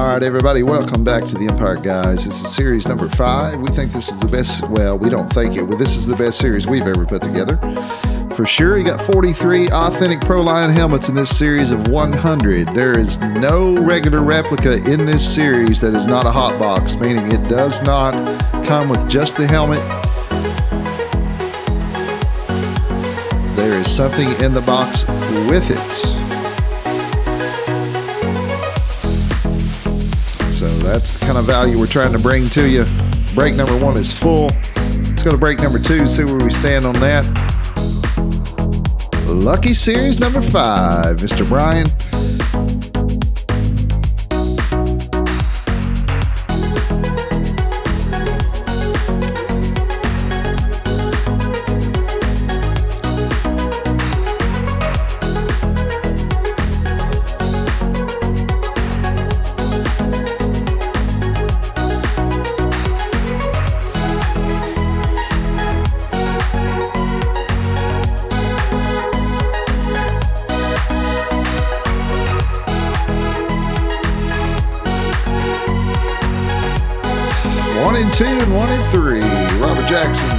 All right, everybody, welcome back to the Empire Guys. This is series number 5. We think this is the best, well, we don't think it, but this is the best series we've ever put together. For sure, you got 43 authentic Proline helmets in this series of 100. There is no regular replica in this series that is not a hot box, meaning it does not come with just the helmet. There is something in the box with it. So that's the kind of value we're trying to bring to you. Break number 1 is full. Let's go to break number 2, see where we stand on that. Lucky series number 5, Mr. Brian. One and 2 and 1 and 3, Robert Jackson.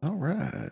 All right.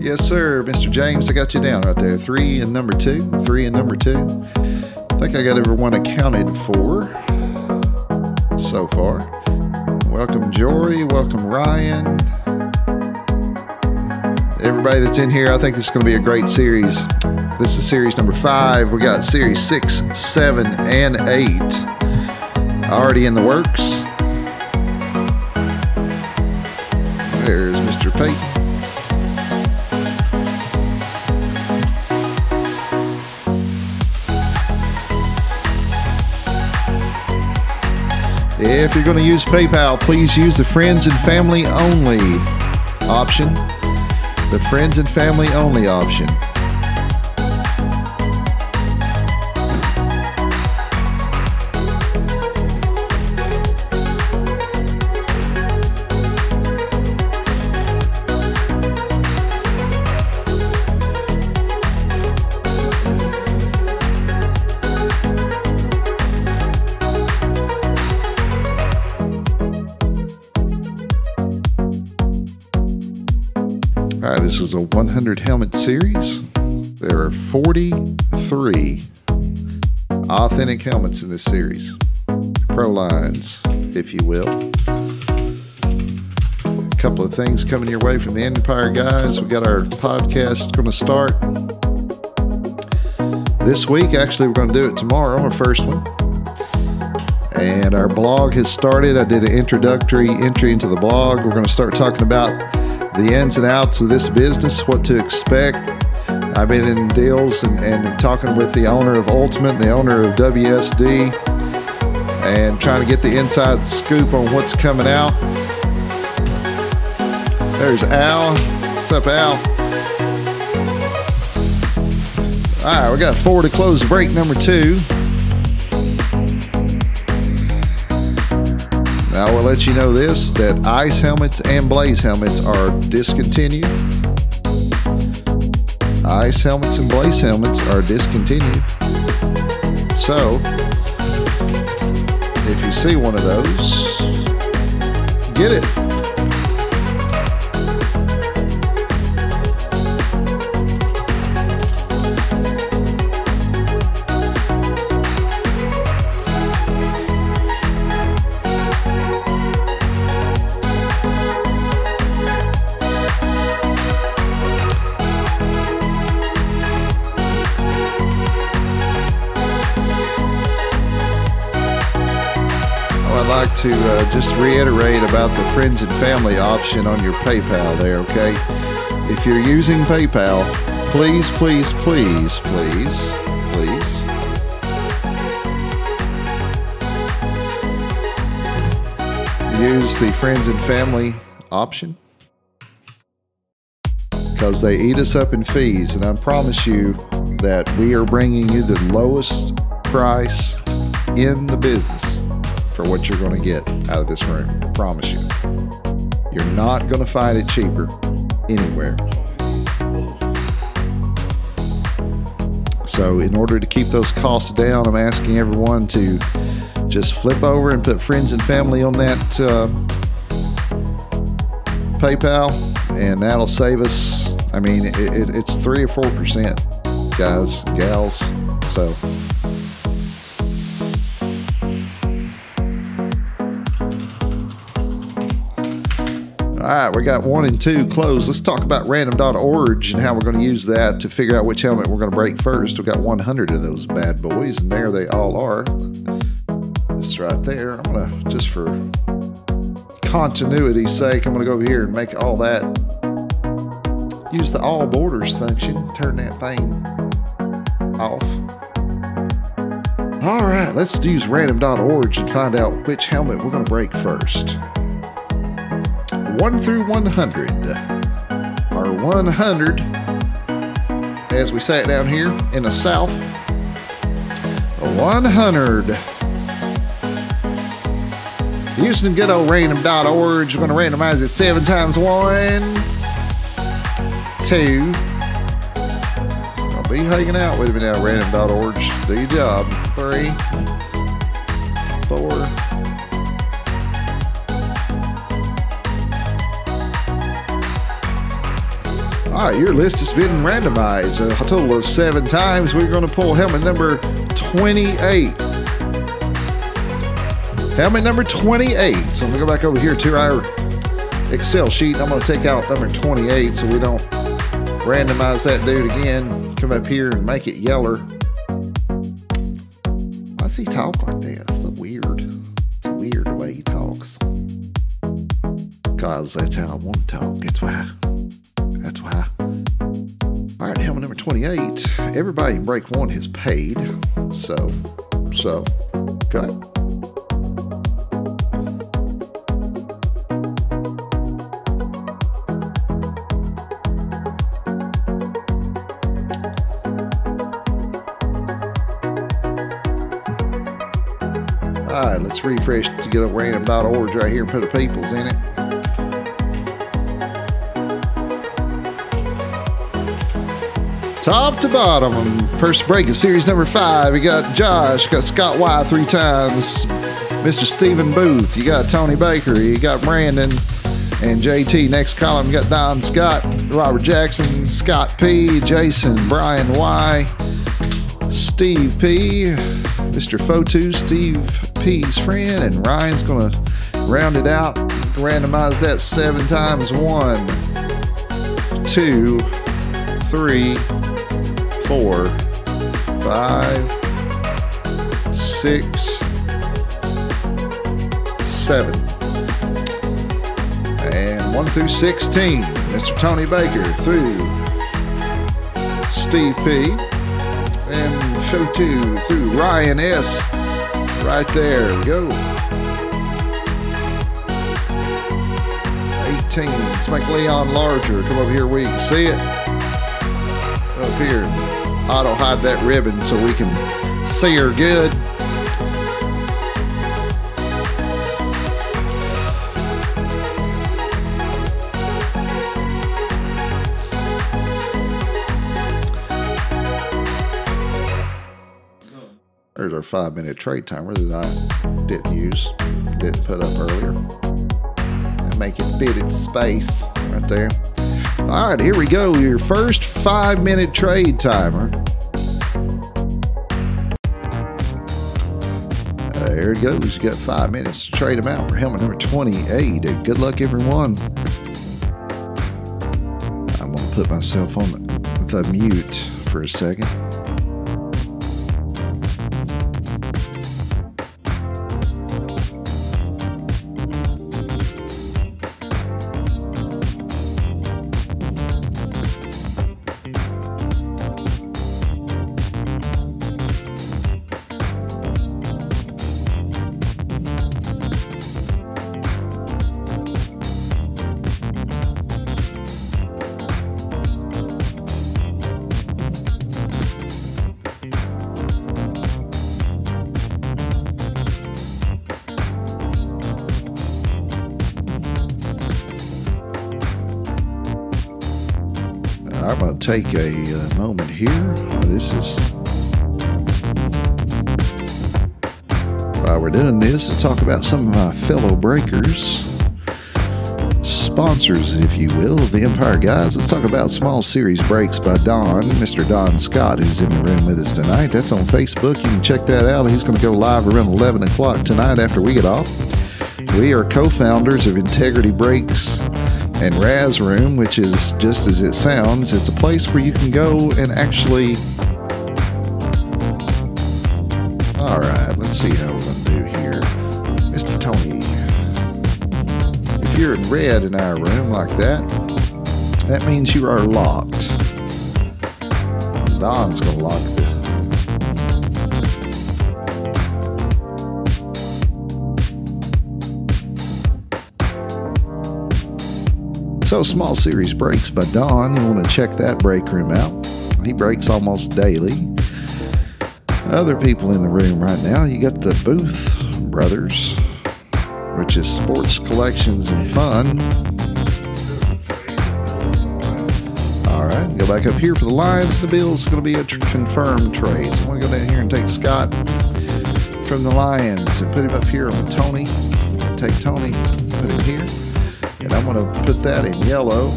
Yes, sir, Mr. James, I got you down right there. 3 and number 2. 3 and number 2. I think I got everyone accounted for so far. Welcome, Jory. Welcome, Ryan. Everybody that's in here, I think this is going to be a great series. This is series number 5. We got series 6, 7, and 8 already in the works. There's Mr. Peyton. If you're going to use PayPal, please use the friends and family only option. The friends and family only option. All right, this is a 100 helmet series. There are 43 authentic helmets in this series. Prolines, if you will. A couple of things coming your way from the Empire Guys. We got our podcast going to start this week. Actually, we're going to do it tomorrow, our first one. And our blog has started. I did an introductory entry into the blog. We're going to start talking about the ins and outs of this business, what to expect. I've been in deals and talking with the owner of Ultimate, the owner of WSD, and trying to get the inside scoop on what's coming out. There's Al. What's up, Al? All right, we got 4 to close break number 2. I will let you know this, that ice helmets and blaze helmets are discontinued. Ice helmets and blaze helmets are discontinued. So, if you see one of those, get it. I'd like to just reiterate about the friends and family option on your PayPal there, okay? If you're using PayPal, please, please, please, please, please use the friends and family option, because they eat us up in fees, and I promise you that we are bringing you the lowest price in the business for what you're going to get out of this room. I promise you. You're not going to find it cheaper anywhere. So in order to keep those costs down, I'm asking everyone to just flip over and put friends and family on that PayPal, and that'll save us. I mean, it's 3 or 4%, guys, gals. So all right, we got 1 and 2 closed. Let's talk about random.org and how we're going to use that to figure out which helmet we're going to break first. We've got 100 of those bad boys, and there they all are. It's right there. I'm going to, just for continuity's sake, I'm going to go over here and make all that. Use the all borders function. Turn that thing off. All right, let's use random.org and find out which helmet we're going to break first. 1 through 100. Our 100, as we say it down here in the South, 100. Using good old random.org, we're going to randomize it 7 times. 1, 2. I'll be hanging out with me now, random.org. Do your job. 3, 4. All right, your list has been randomized a total of 7 times. We're going to pull helmet number 28. Helmet number 28. So I'm going to go back over here to our Excel sheet. I'm going to take out number 28 so we don't randomize that dude again. Come up here and make it yeller. Why does he talk like that? It's weird. It's weird the way he talks. Because that's how I want to talk. That's why. That's why. All right, helmet number 28. Everybody in break 1 has paid. So, okay. All right, let's refresh to get a random.org right here and put a people's in it. Top to bottom, first break of series number 5. You got Josh, you got Scott Y 3 times, Mr. Stephen Booth, you got Tony Baker, you got Brandon and JT. Next column, you got Don Scott, Robert Jackson, Scott P, Jason, Brian Y, Steve P, Mr. Fotu, Steve P's friend, and Ryan's going to round it out, randomize that 7 times. 1, 2, 3, 4, 5, 6, 7. And 1 through 16. Mr. Tony Baker through Steve P. And show 2 through Ryan S. Right there we go. 18. Let's make Leon larger. Come over here where you can see it. Up here. Auto hide that ribbon so we can see her good. There's our 5-minute trade timer that I didn't put up earlier. make it fit its space right there. All right, here we go. Your first 5-minute trade timer. There it goes. You got 5 minutes to trade them out for helmet number 28. Good luck, everyone. I'm going to put myself on the mute for a second. I'm going to take a moment here. This is while we're doing this to talk about some of my fellow breakers, sponsors, if you will, of the Empire Guys. Let's talk about Small Series Breaks by Don, Mr. Don Scott, who's in the room with us tonight. That's on Facebook. You can check that out. He's going to go live around 11 o'clock tonight after we get off. We are co-founders of Integrity Breaks and Raz Room, which is just as it sounds. It's a place where you can go and actually... All right, let's see how we're going to do here. Mr. Tony, if you're in red in our room like that, that means you are locked. Don's going to lock the... So, Small Series Breaks by Don. You want to check that break room out. He breaks almost daily. Other people in the room right now, you got the Booth Brothers, which is sports collections and fun. All right, go back up here for the Lions and the Bills. It's going to be a confirmed trade. So I'm going to go down here and take Scott from the Lions and put him up here on Tony. Take Tony, put him here. And I'm going to put that in yellow.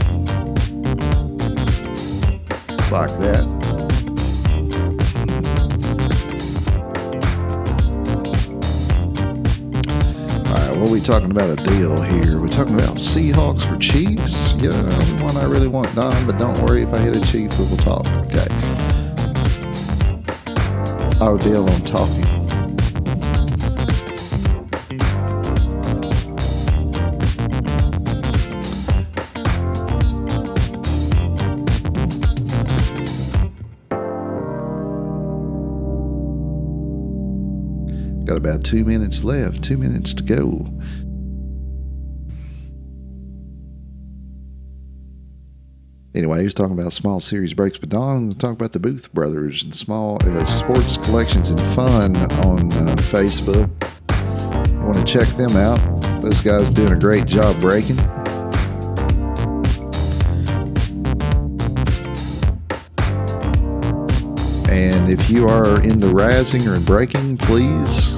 Just like that. All right, what are we talking about a deal here? We're talking about Seahawks for Chiefs. Yeah, the one I really want, Don, but don't worry, if I hit a Chief, we will talk. Okay. Oh, deal on talking. Got about 2 minutes left, 2 minutes to go. Anyway, he was talking about Small Series Breaks, but Don will talk about the Booth Brothers and small sports collections and fun on Facebook. I want to check them out. Those guys doing a great job breaking. And if you are into razzing or in breaking, please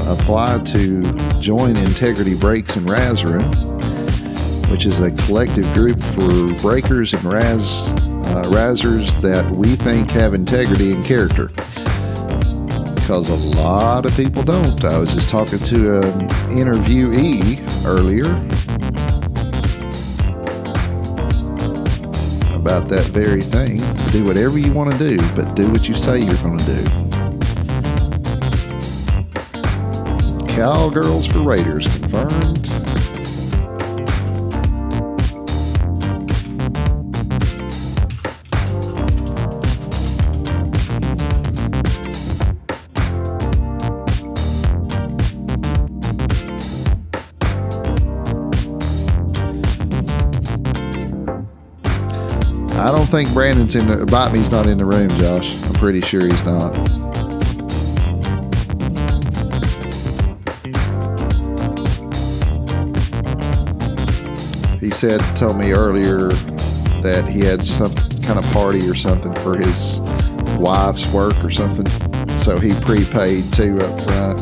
apply to join Integrity Breaks and Raz Room, which is a collective group for breakers and razzers that we think have integrity and character. Because a lot of people don't. I was just talking to an interviewee earlier about that very thing. Do whatever you want to do, but do what you say you're going to do. Cowgirls for Raiders confirmed. I don't think Brandon's in the... Botany's not in the room, Josh. I'm pretty sure he's not. He told me earlier that he had some kind of party or something for his wife's work or something. So he prepaid 2 up front.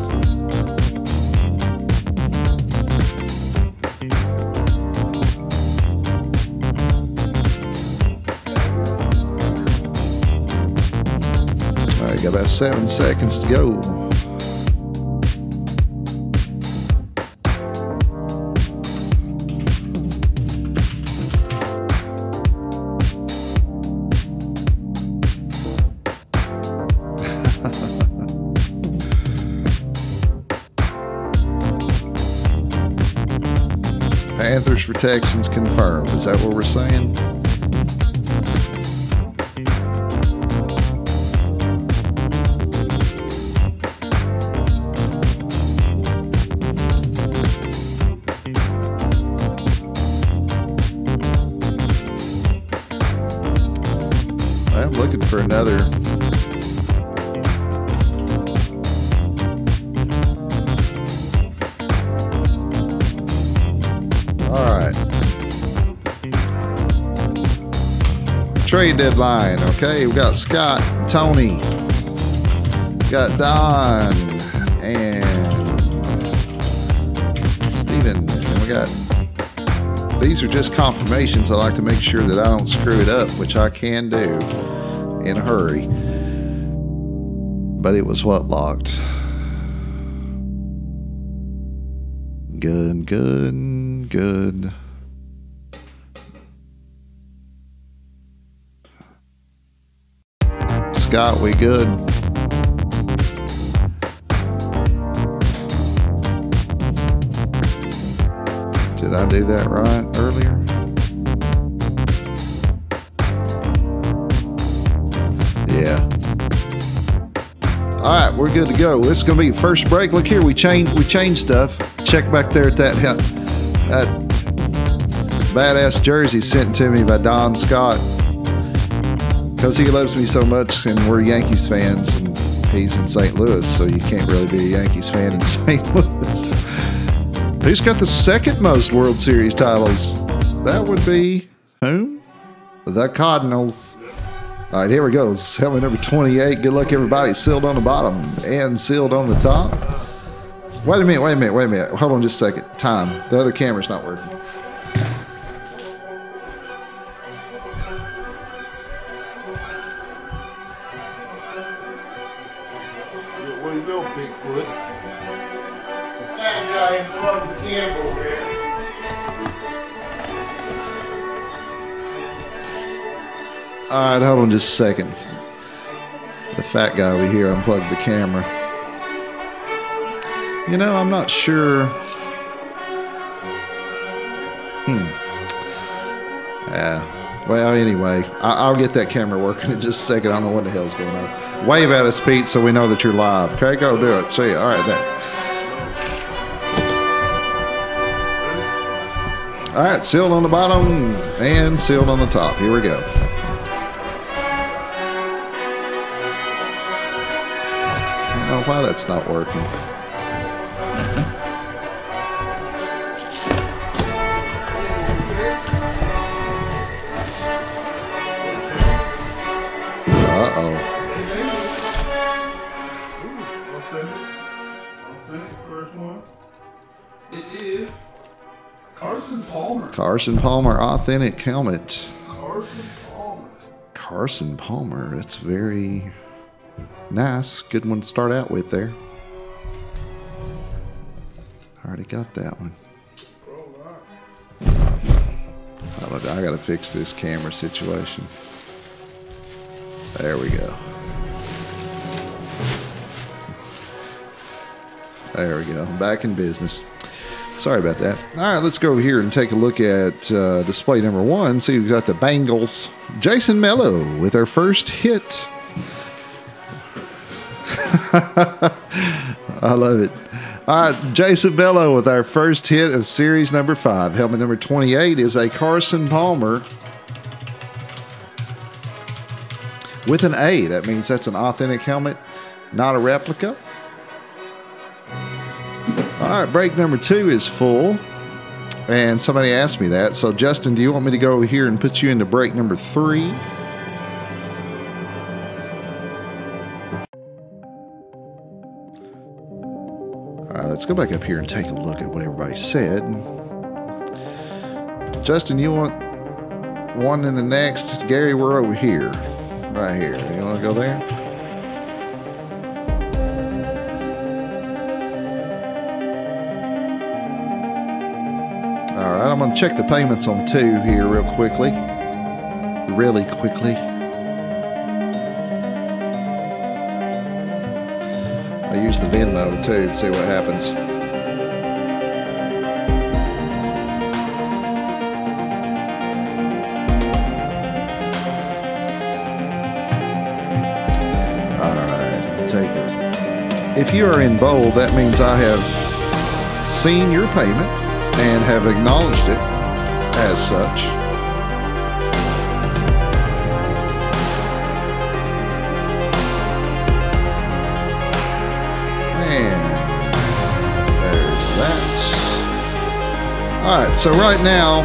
We got about 7 seconds to go. Panthers for Texans confirmed. Is that what we're saying? I'm looking for another. All right. Trade deadline. Okay, we got Scott, Tony, we got Don, and Steven. And we got. These are just confirmations. I like to make sure that I don't screw it up, which I can do in a hurry. But it was what locked. Good, good, good. Scott, we good? Did I do that right earlier? Yeah. All right, we're good to go. This is gonna be first break. Look here, we changed stuff. Check back there at that badass jersey sent to me by Don Scott, because he loves me so much, and we're Yankees fans, and he's in St. Louis, so you can't really be a Yankees fan in St. Louis. Who's got the second most World Series titles? That would be whom? The Cardinals. All right, here we go. Helmet number 28. Good luck, everybody. Sealed on the bottom and sealed on the top. Wait a minute. Hold on just a second. Time. The other camera's not working. Way to go, Bigfoot. The fat guy plugged the camera over there. All right, hold on just a second. The fat guy over here unplugged the camera. You know, I'm not sure. Well, anyway, I'll get that camera working in just a second. I don't know what the hell's going on. Wave at us, Pete, so we know that you're live. Okay, go do it. See you. All right, there. All right, sealed on the bottom and sealed on the top. Here we go. I don't know why that's not working. Carson Palmer authentic helmet. Carson Palmer. That's very nice. Good one to start out with there. Already got that one. I gotta fix this camera situation. There we go. There we go. Back in business. Sorry about that. All right, let's go over here and take a look at display number 1. See, we've got the Bengals. Jason Mello with our first hit. I love it. All right, Jason Mello with our first hit of series number 5. Helmet number 28 is a Carson Palmer with an A. That means that's an authentic helmet, not a replica. All right, break number 2 is full, and somebody asked me that. So, Justin, do you want me to go over here and put you into break number 3? All right, let's go back up here and take a look at what everybody said. Justin, you want one in the next? Gary, we're over here, right here. You want to go there? I'm going to check the payments on 2 here real quickly. Really quickly. I use the Venmo too to see what happens. Alright, take it. If you are in bold, that means I have seen your payment and have acknowledged it as such. All right, so right now,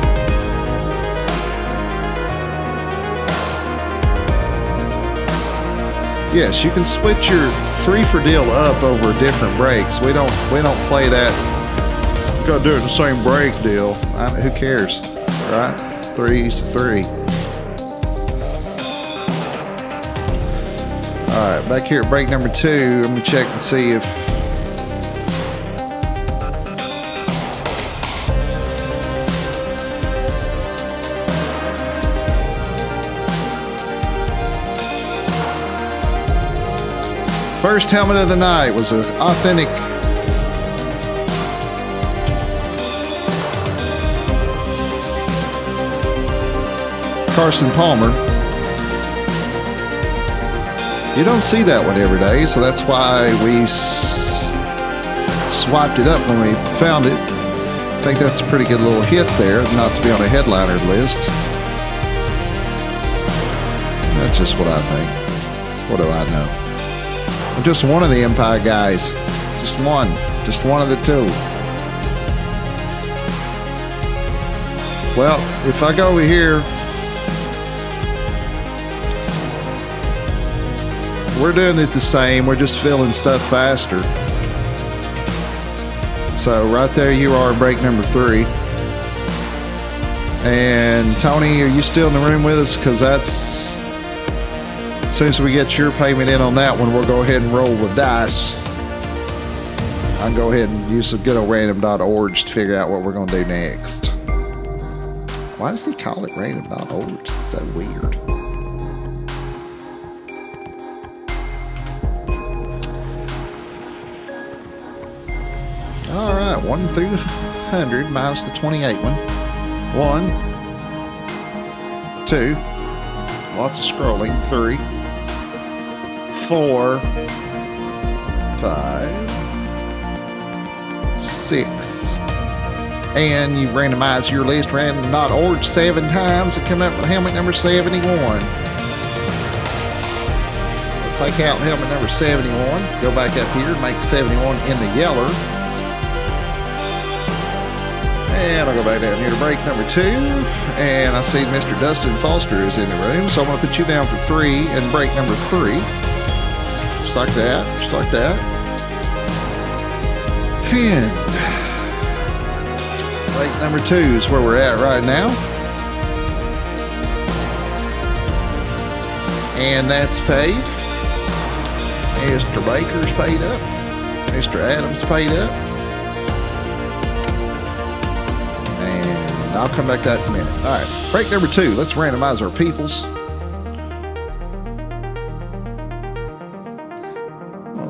yes, you can split your 3 for deal up over different breaks. We don't play that. You gotta do it in the same break deal. Who cares, right? 3's 3. All right, back here at break number 2, I'm gonna check and see if. First helmet of the night was an authentic Carson Palmer. You don't see that one every day, so that's why we swiped it up when we found it. I think that's a pretty good little hit there, not to be on a headliner list. That's just what I think. What do I know? I'm just one of the Empire guys. Just one of the 2. Well, if I go over here, we're doing it the same. We're just filling stuff faster. So right there you are, break number 3. And Tony, are you still in the room with us? Because that's... As soon as we get your payment in on that one, we'll go ahead and roll the dice. I can go ahead and use some good old random.org to figure out what we're going to do next. Why does he call it random.org? It's so weird. All right, 1 through 100 minus the 28 one. 1, 2, lots of scrolling. 3, 4, 5, 6, and you randomize your list random.org 7 times and come up with helmet number 71. We'll take out helmet number 71, go back up here, make 71 in the yeller, and I'll go back down here to break number 2, and I see Mr. Dustin Foster is in the room, so I'm going to put you down for 3 and break number 3. Just like that, just like that. And break number 2 is where we're at right now. And that's paid. Mr. Baker's paid up. Mr. Adams paid up. And I'll come back to that in a minute. All right, break number 2. Let's randomize our peoples.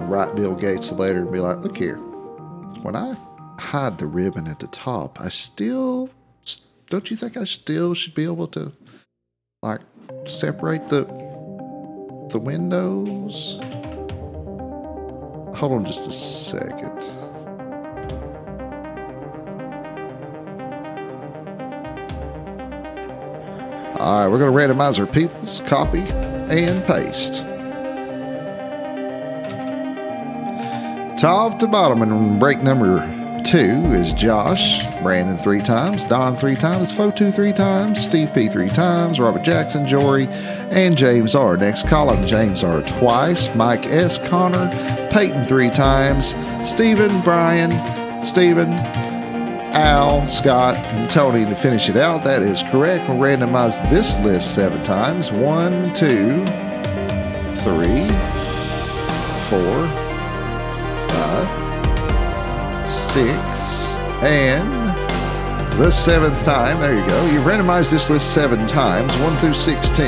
Write Bill Gates a letter and be like, look here, when I hide the ribbon at the top, I still, don't you think I still should be able to, like, separate the windows? Hold on just a second. All right, we're going to randomize our peoples, copy, and paste. Top to bottom, and break number 2 is Josh, Brandon 3 times, Don 3 times, Fotu 3 times, Steve P 3 times, Robert Jackson, Jory, and James R. Next column, James R twice, Mike S, Connor, Peyton 3 times, Stephen, Brian, Stephen, Al, Scott, and Tony to finish it out. That is correct. We'll randomize this list 7 times. 1, 2, 3, 4, 5, 6, and the 7th time. There you go. You randomized this list 7 times, 1 through 16.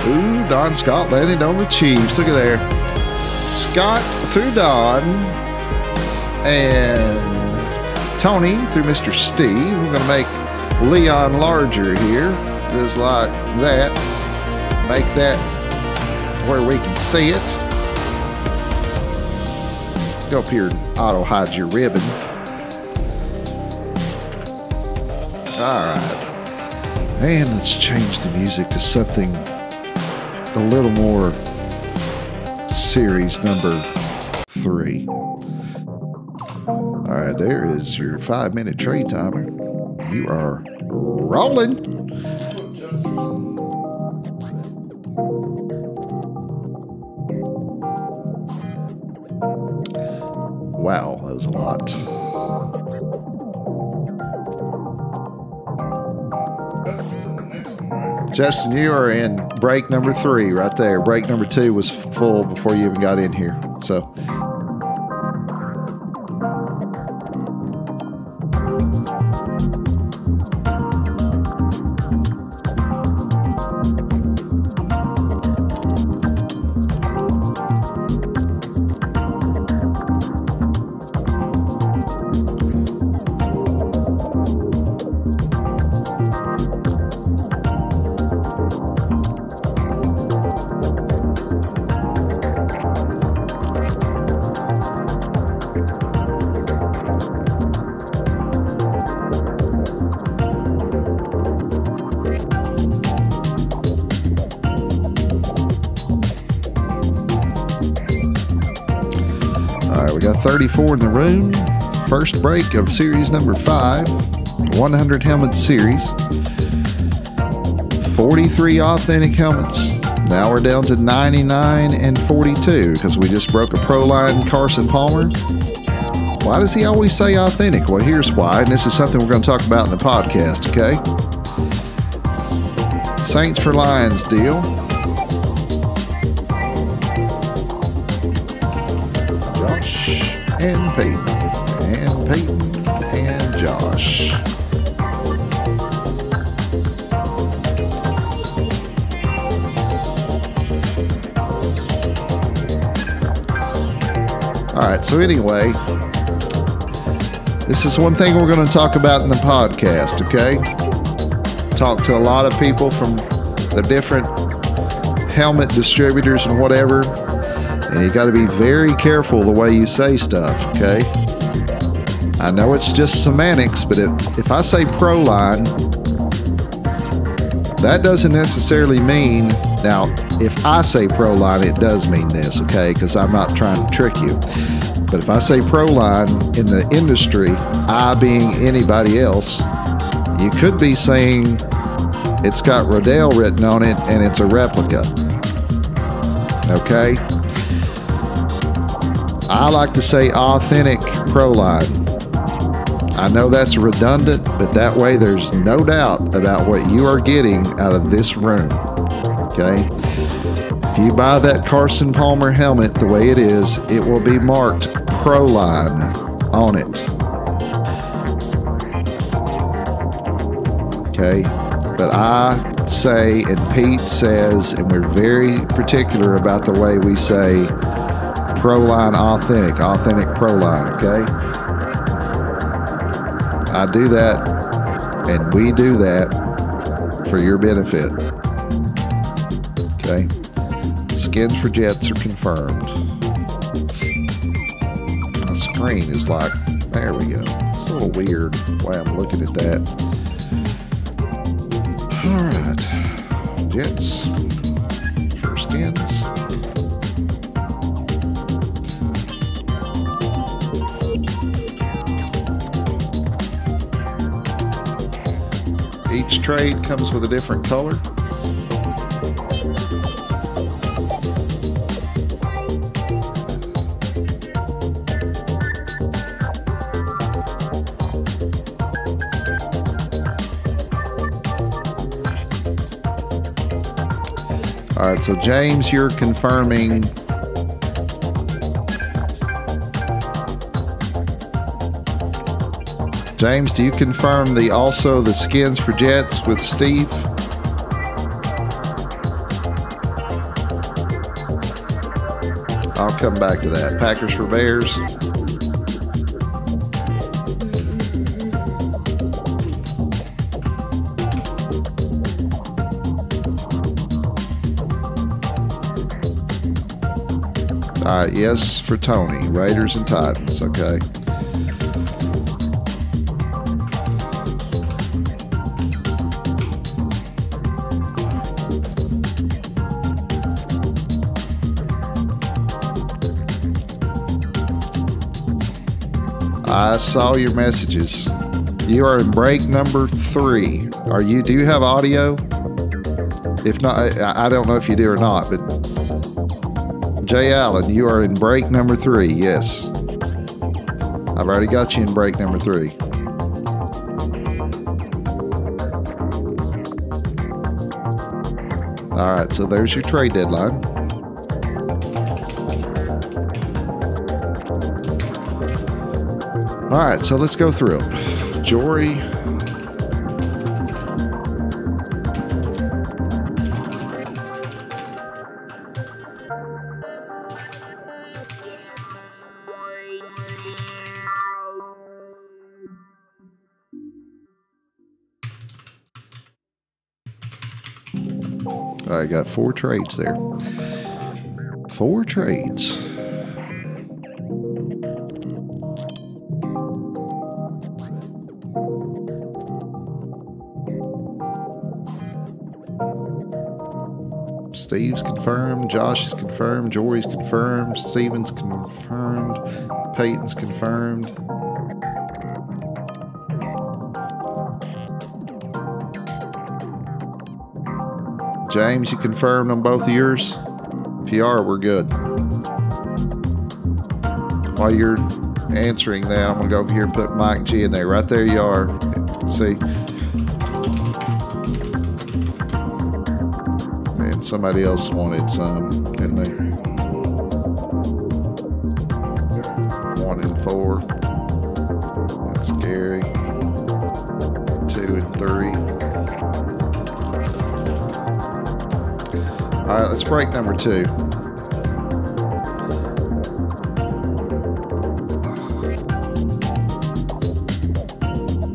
Ooh, Don Scott landed on the Chiefs. Look at there. Scott through Don. And Tony through Mr. Steve. We're going to make Leon larger here. Just like that. Make that where we can see it. Go up here and auto-hide your ribbon. Alright. And let's change the music to something a little more series number 3. Alright, there is your 5-minute trade timer. You are rolling. Wow, that was a lot. Justin, you are in break number 3 right there. Break number 2 was full before you even got in here. So. We got 34 in the room. First break of series number 5, 100 helmet series. 43 authentic helmets. Now we're down to 99 and 42 because we just broke a Proline Carson Palmer. Why does he always say authentic? Well, here's why, and this is something we're going to talk about in the podcast, okay? Saints for Lions deal. And Peyton, and Josh. All right, so anyway, this is one thing we're going to talk about in the podcast, okay? Talk to a lot of people from the different helmet distributors and whatever. And you got to be very careful the way you say stuff, okay? I know it's just semantics, but if I say Proline, that doesn't necessarily mean, now, if I say Proline, it does mean this, okay? Because I'm not trying to trick you. But if I say Proline in the industry, I being anybody else, you could be saying it's got Rodale written on it and it's a replica, okay? I like to say authentic Proline. I know that's redundant, but that way there's no doubt about what you are getting out of this room. Okay? If you buy that Carson Palmer helmet the way it is, it will be marked Proline on it. Okay? But I say, and Pete says, and we're very particular about the way we say Proline authentic Proline, okay? I do that, and we do that for your benefit, okay? Skins for Jets are confirmed. The screen is like, there we go. It's a little weird the way I'm looking at that. All right, Jets for skins. Each trade comes with a different color. All right, so James, you're confirming James, do you confirm also the skins for Jets with Steve? I'll come back to that. Packers for Bears. All right, yes for Tony. Raiders and Titans, okay. I saw your messages. You are in break number 3. Do you have audio? If not, I don't know if you do or not, but Jay Allen, you are in break number 3. Yes. I've already got you in break number 3. All right, so there's your trade deadline. All right, so let's go through them. Jory. I got 4 trades there. 4 trades. Steve's confirmed. Josh is confirmed. Jory's confirmed. Steven's confirmed. Peyton's confirmed. James, you confirmed on both of yours? If you are, we're good. While you're answering that, I'm going to go over here and put Mike G in there. Right there you are. See? And somebody else wanted some, didn't they? 1 and 4. That's Gary. 2 and 3. All right, let's break number 2.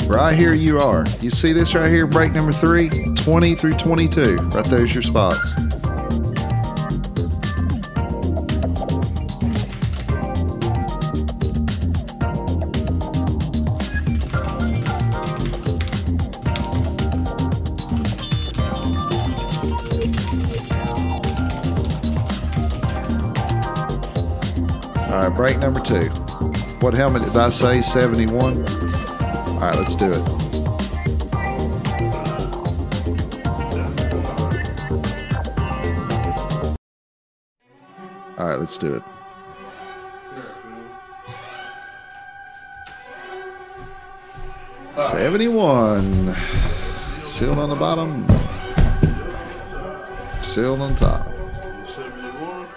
Right here you are. You see this right here, break number 3? 20 through 22. Right there's your spots. All right, break number 2. What helmet did I say? 71? All right, let's do it. All right, let's do it. All right. 71. Sealed on the bottom. Sealed on top. 71.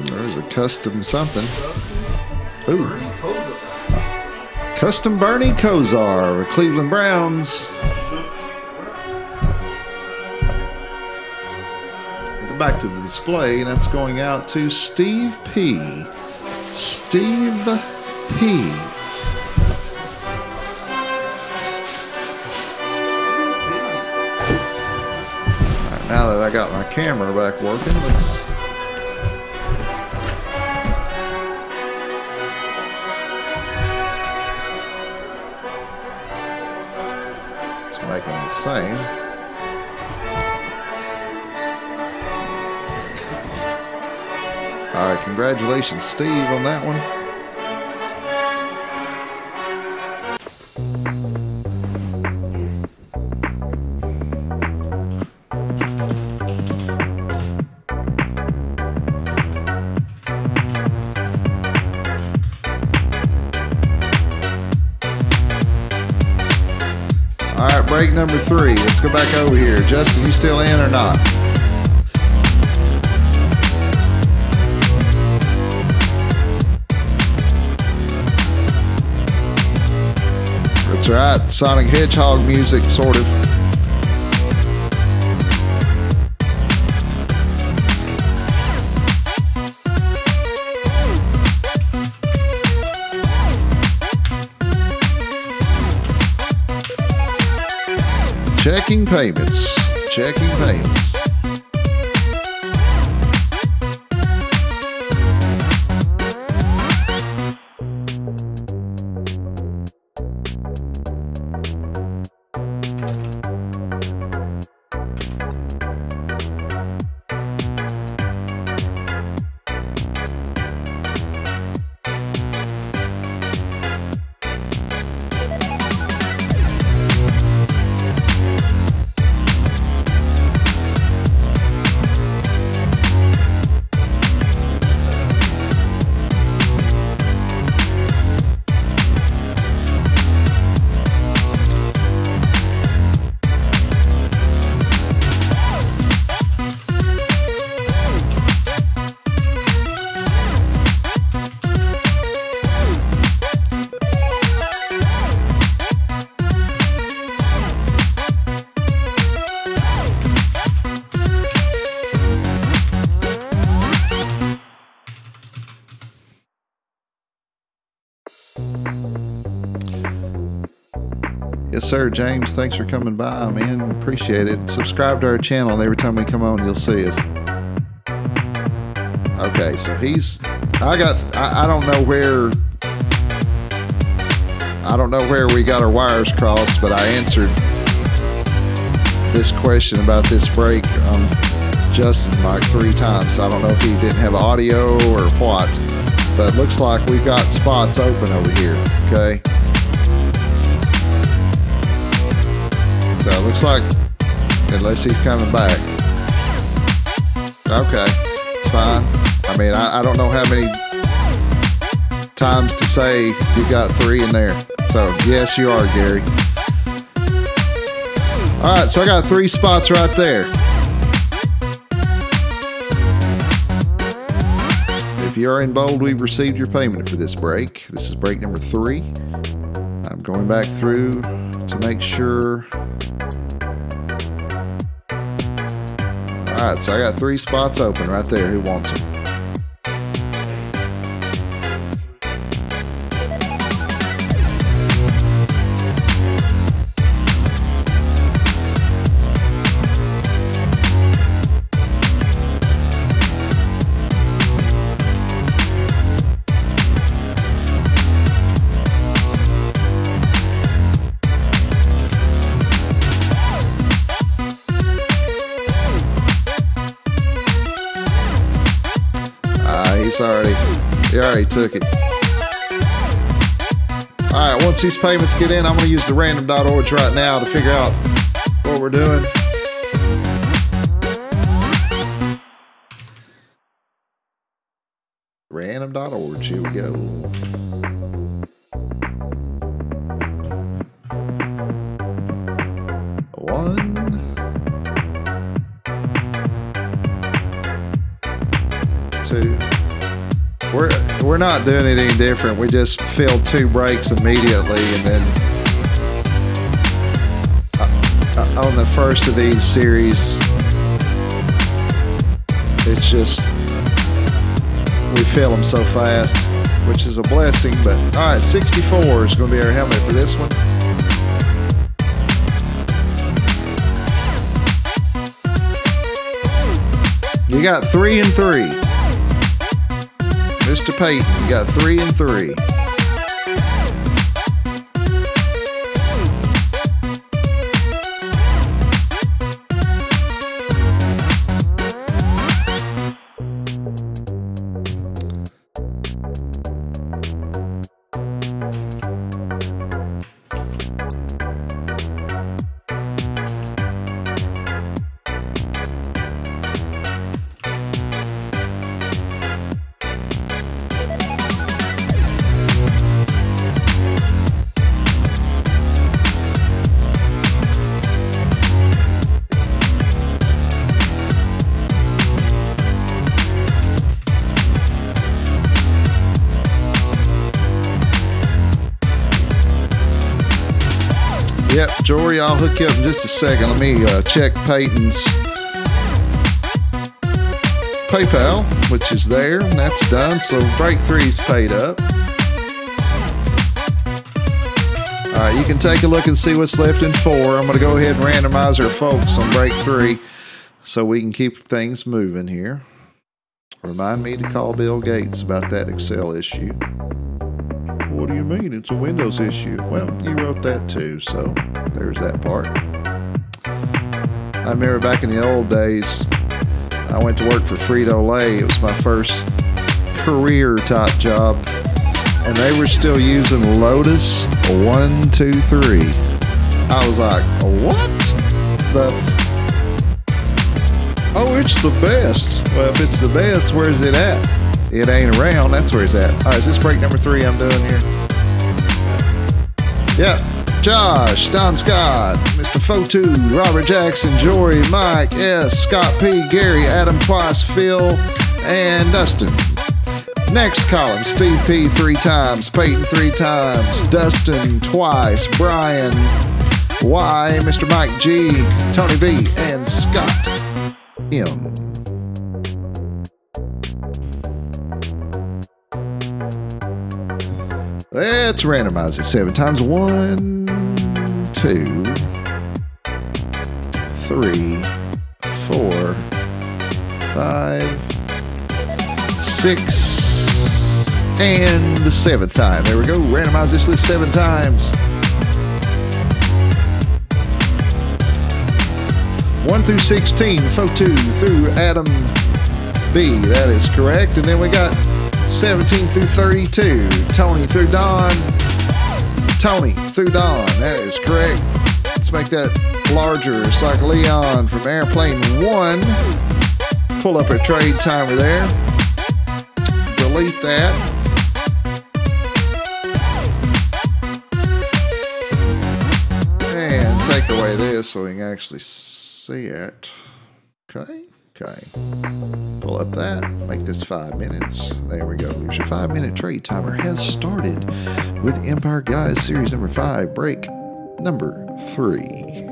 There's a custom something. Ooh. Custom Bernie Kosar with Cleveland Browns. Go back to the display, and that's going out to Steve P. Steve P. All right, now that I got my camera back working, let's. Make them the same. All right, congratulations, Steve, on that one. break number 3. Let's go back over here. Justin, you still in or not? That's right, Sonic Hedgehog music, sort of. Checking payments. Checking payments. Yes, sir, James. Thanks for coming by, man. Appreciate it. Subscribe to our channel, and every time we come on, you'll see us. Okay, so I don't know where we got our wires crossed, but I answered this question about this break on Justin like 3 times. I don't know if he didn't have audio or what, but it looks like we've got spots open over here, okay? So it looks like, unless he's coming back. Okay, it's fine. I mean, I don't know how many times to say you got 3 in there. So yes, you are, Gary. All right, so I got 3 spots right there. If you are in bold, we've received your payment for this break. This is break number 3. I'm going back through to make sure. All right, so I got 3 spots open right there. Who wants them? He already took it. All right, once these payments get in, I'm going to use the random.org right now to figure out what we're doing. Random.org, here we go. One. Two. We're not doing it any different. We just filled 2 breaks immediately, and then on the first of these series, it's just we fill them so fast, which is a blessing. But all right, 64 is going to be our helmet for this one. You got 3 and 3. Mr. Peyton, you got 3 and 3. Yep, Jory, I'll hook you up in just a second. Let me check Peyton's PayPal, which is there, and that's done. So break 3's paid up. All right, you can take a look and see what's left in 4. I'm going to go ahead and randomize our folks on break 3 so we can keep things moving here. Remind me to call Bill Gates about that Excel issue. What do you mean? It's a Windows issue. Well, you wrote that too, so there's that part. I remember back in the old days, I went to work for Frito-Lay. It was my first career type job, and they were still using Lotus 1, 2, 3. I was like, what? Oh, it's the best. Well, if it's the best, where's it at? It ain't around. That's where it's at. All right, is this break number 3 I'm doing here? Yep. Josh, Don Scott, Mr. Fotu, Robert Jackson, Jory, Mike, S, Scott P, Gary, Adam twice, Phil, and Dustin. Next column, Steve P 3 times, Peyton 3 times, Dustin twice, Brian Y, Mr. Mike G, Tony B, and Scott M. Let's randomize it 7 times. 1, 2, 3, 4, 5, 6, and the 7th time. There we go. Randomize this list 7 times. 1 through 16, Fotu through Adam B. That is correct. And then we got 17 through 32, Tony through Don. Tony through Don. That is correct. Let's make that larger. It's like Leon from Airplane 1. Pull up our trade timer there. Delete that. And take away this so we can actually see it. Okay. Pull up that. Make this 5 minutes. There we go. Your 5-minute trade timer has started with Empire Guys Series number 5, break number 3.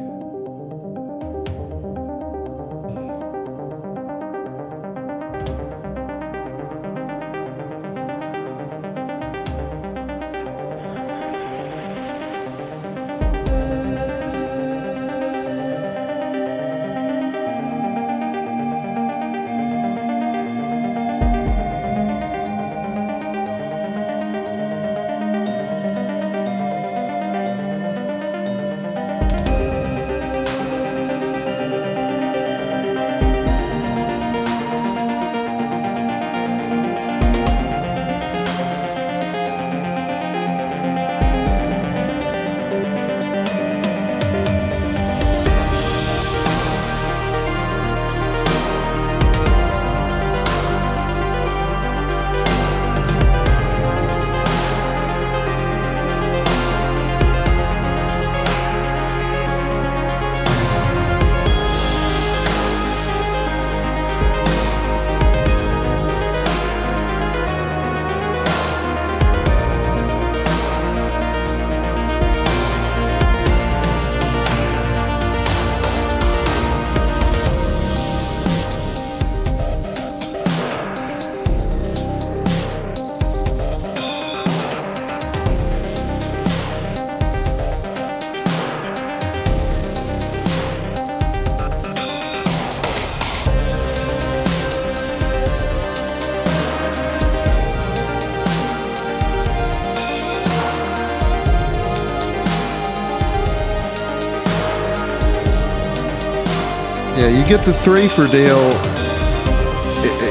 Yeah, you get the 3 for deal.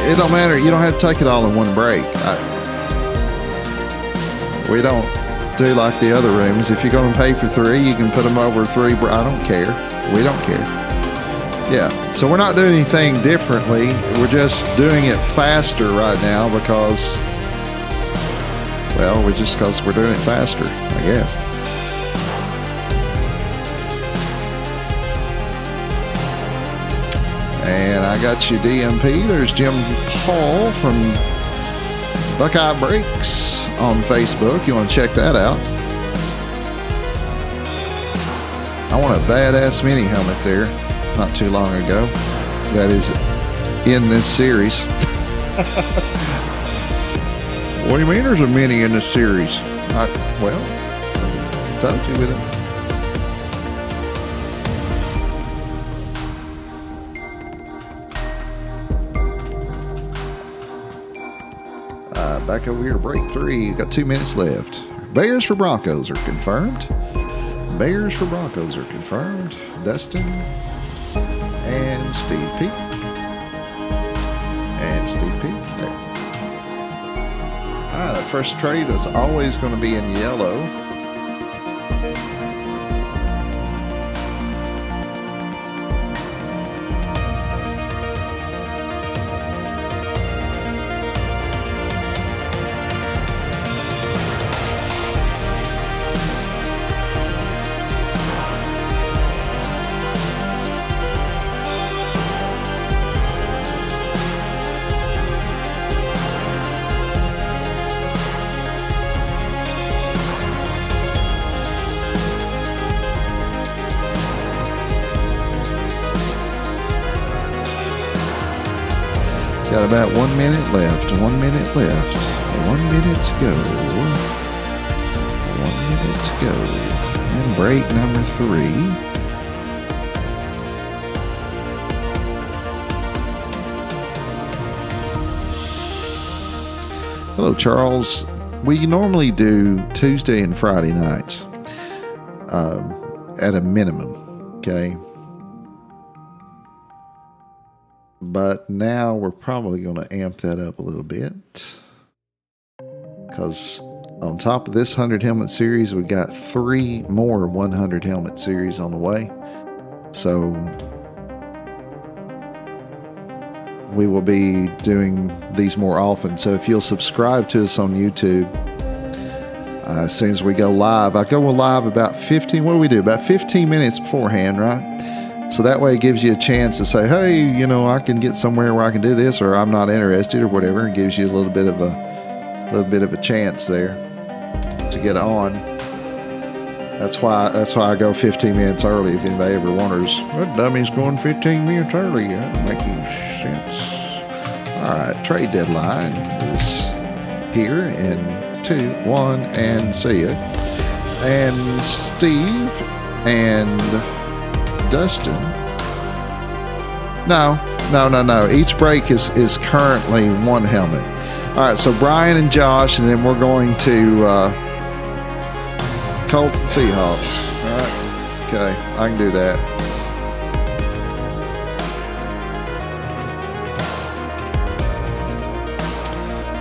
It don't matter. You don't have to take it all in one break. We don't do like the other rooms. If you're going to pay for 3, you can put them over 3. I don't care. We don't care. Yeah, so we're not doing anything differently. We're just doing it faster right now because, well, because we're doing it faster, I guess. And I got you DMP. There's Jim Paul from Buckeye Breaks on Facebook. You want to check that out. I won a badass mini helmet there not too long ago. That is in this series. What do you mean there's a mini in this series? Well, I told you with it. Back over here to break 3. Got 2 minutes left. Bears for Broncos are confirmed. Bears for Broncos are confirmed. Dustin and Steve P. And Steve P. There. That first trade is always going to be in yellow. Got about 1 minute left. 1 minute left. 1 minute to go. 1 minute to go. And break number 3. Hello, Charles. We normally do Tuesday and Friday nights at a minimum. Okay. But now we're probably going to amp that up a little bit, because on top of this 100 helmet series, we got 3 more 100 helmet series on the way. So we will be doing these more often. So if you'll subscribe to us on YouTube, as soon as we go live, I go live about 15, what do we do? About 15 minutes beforehand, right? So that way it gives you a chance to say, hey, you know, I can get somewhere where I can do this, or I'm not interested, or whatever. It gives you a little bit of a chance there to get on. That's why I go 15 minutes early. If anybody ever wonders, what dummy's going 15 minutes early? That making sense. All right, trade deadline is here in 2, 1, and see ya. And Steve and Dustin. No. Each break is currently 1 helmet. All right, so Brian and Josh, and then we're going to Colts and Seahawks. All right, okay, I can do that.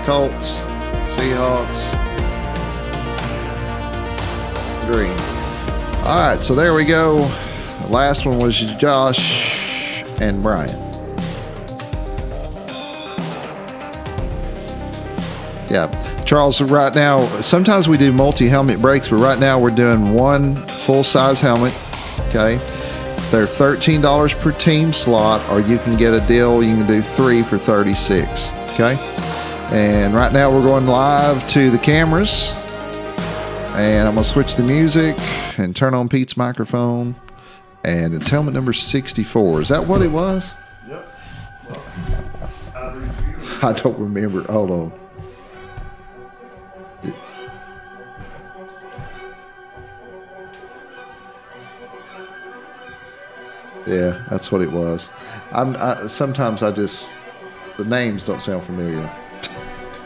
Colts, Seahawks, green. All right, so there we go. The last one was Josh and Brian. Yeah, Charles, right now, sometimes we do multi-helmet breaks, but right now we're doing 1 full-size helmet, okay? They're $13 per team slot, or you can get a deal, you can do 3 for $36, okay? And right now we're going live to the cameras, and I'm going to switch the music and turn on Pete's microphone. And it's helmet number 64. Is that what it was? Yep. I don't remember. Hold on. Yeah, that's what it was. Sometimes the names don't sound familiar.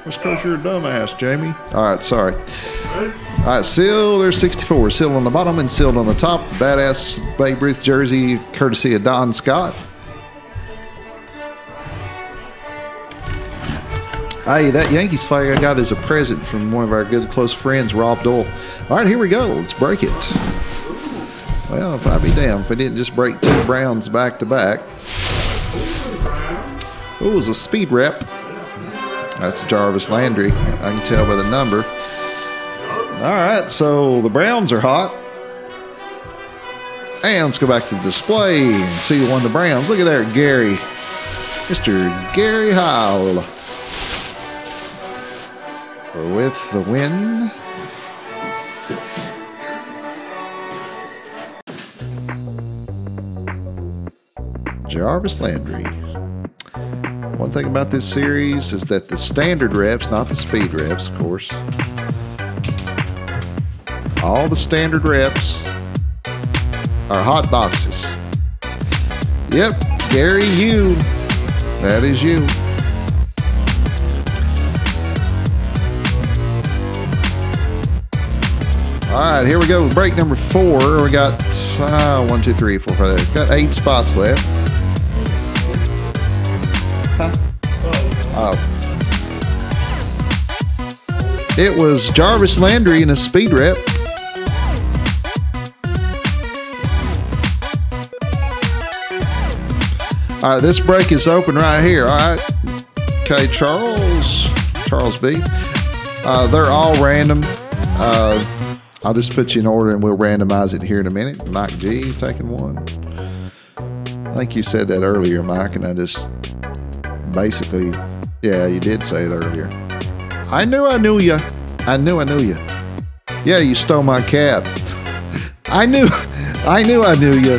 That's because you're a dumbass, Jamie. All right, sorry. All right, seal, there's 64. Sealed on the bottom and sealed on the top. Badass Babe Ruth jersey, courtesy of Don Scott. Hey, that Yankees flag I got as a present from one of our good close friends, Rob Dole. All right, here we go. Let's break it. Well, if I be damned if we didn't just break 2 Browns back to back. Oh, it was a speed rep. That's Jarvis Landry. I can tell by the number. All right, so the Browns are hot. And let's go back to the display and see who won the Browns. Look at there, Gary. Mr. Gary Howell with the win. Jarvis Landry. One thing about this series is that the standard reps, not the speed reps, of course. All the standard reps are hot boxes. Yep, Gary, you. That is you. All right, here we go. Break number 4. We got 1, 2, 3, 4, 5. Got 8 spots left. Huh? Oh. It was Jarvis Landry in a speed rep. All right, this break is open right here. All right. Okay, Charles B. They're all random. I'll just put you in order and we'll randomize it here in a minute. Mike G is taking one. I think you said that earlier, Mike, and I just basically, yeah, you did say it earlier. I knew you. I knew you. Yeah, you stole my cap. I knew you. I knew you.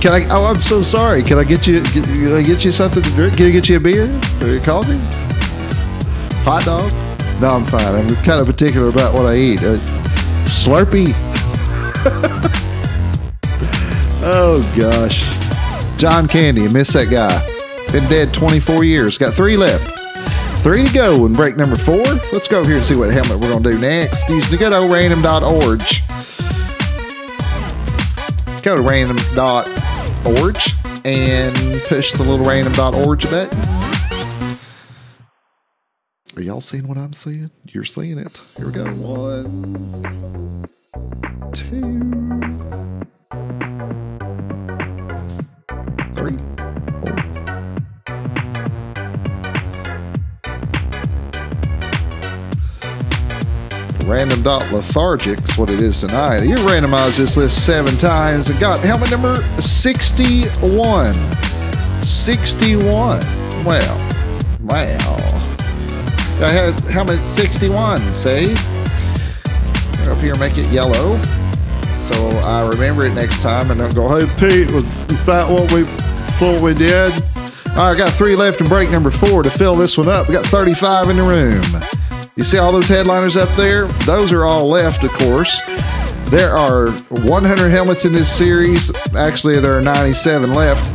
Can I? Oh, I'm so sorry. Can I get you? Can I get you something to drink? Can I get you a beer or a coffee? Hot dog? No, I'm fine. I'm kind of particular about what I eat. Slurpee. Oh gosh. John Candy, I miss that guy. Been dead 24 years. Got 3 left. 3 to go in break number 4. Let's go over here and see what helmet we're going to do next. Use the good old random.org. Go to random.org and push the little random.org button. Are y'all seeing what I'm seeing? You're seeing it. Here we go. 1, 2, 3, 4. Random.lethargic is what it is tonight. You randomized this list 7 times and got helmet number 61. 61. Wow. I had helmet 61, see? Up here, make it yellow. So I remember it next time and don't go, hey, Pete, was that what we thought we did? All right, I got 3 left in break number 4 to fill this one up. We got 35 in the room. You see all those headliners up there? Those are all left, of course. There are 100 helmets in this series. Actually, there are 97 left.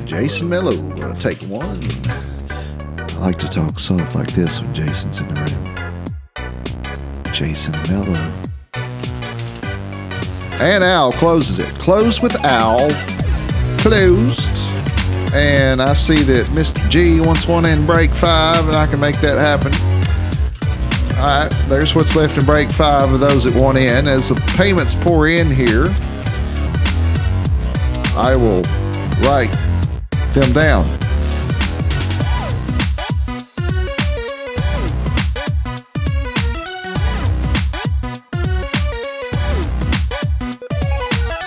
Jason Mello, take 1. I like to talk soft like this when Jason's in the room. Jason Mello. And Al closes it. Closed with Al. Closed. And I see that Mr. G wants one in break 5, and I can make that happen. All right, there's what's left in break 5 of those that want in. As the payments pour in here, I will write them down.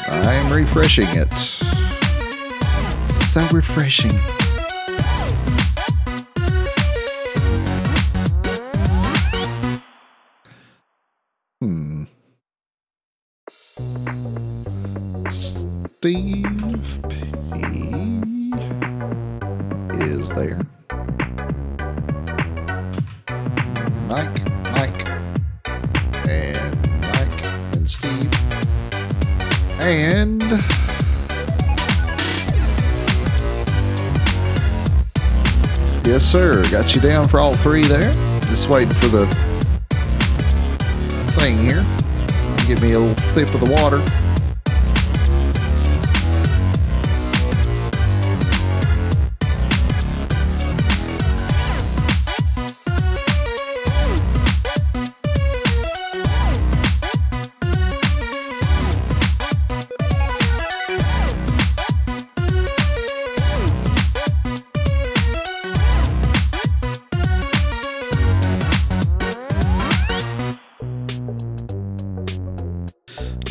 I am refreshing it. So refreshing. Steve P is there. Mike, and Steve. And yes, sir. Got you down for all 3 there. Just waiting for the thing here. Give me a little sip of the water.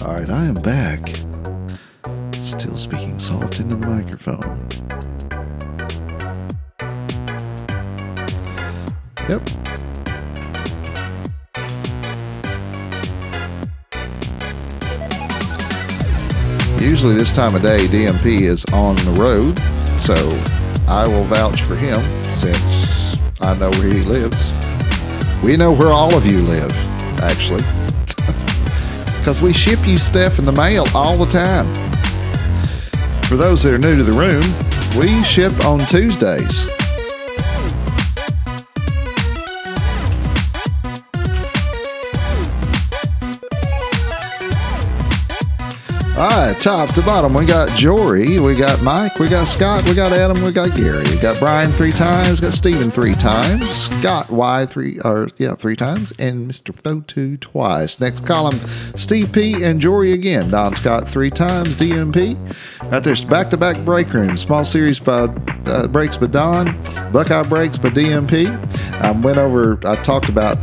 All right, I am back. Still speaking soft into the microphone. Yep. Usually this time of day, DMP is on the road, so I will vouch for him since I know where he lives. We know where all of you live, actually, because we ship you stuff in the mail all the time. For those that are new to the room, we ship on Tuesdays. All right, top to bottom, we got Jory, we got Mike, we got Scott, we got Adam, we got Gary, we got Brian 3 times, got Steven 3 times, Scott Y 3 times, and Mr. Photo twice. Next column, Steve P and Jory again. Don Scott 3 times, DMP. Right there's back-to-back break room, small series by breaks by Don, Buckeye breaks by DMP. I talked about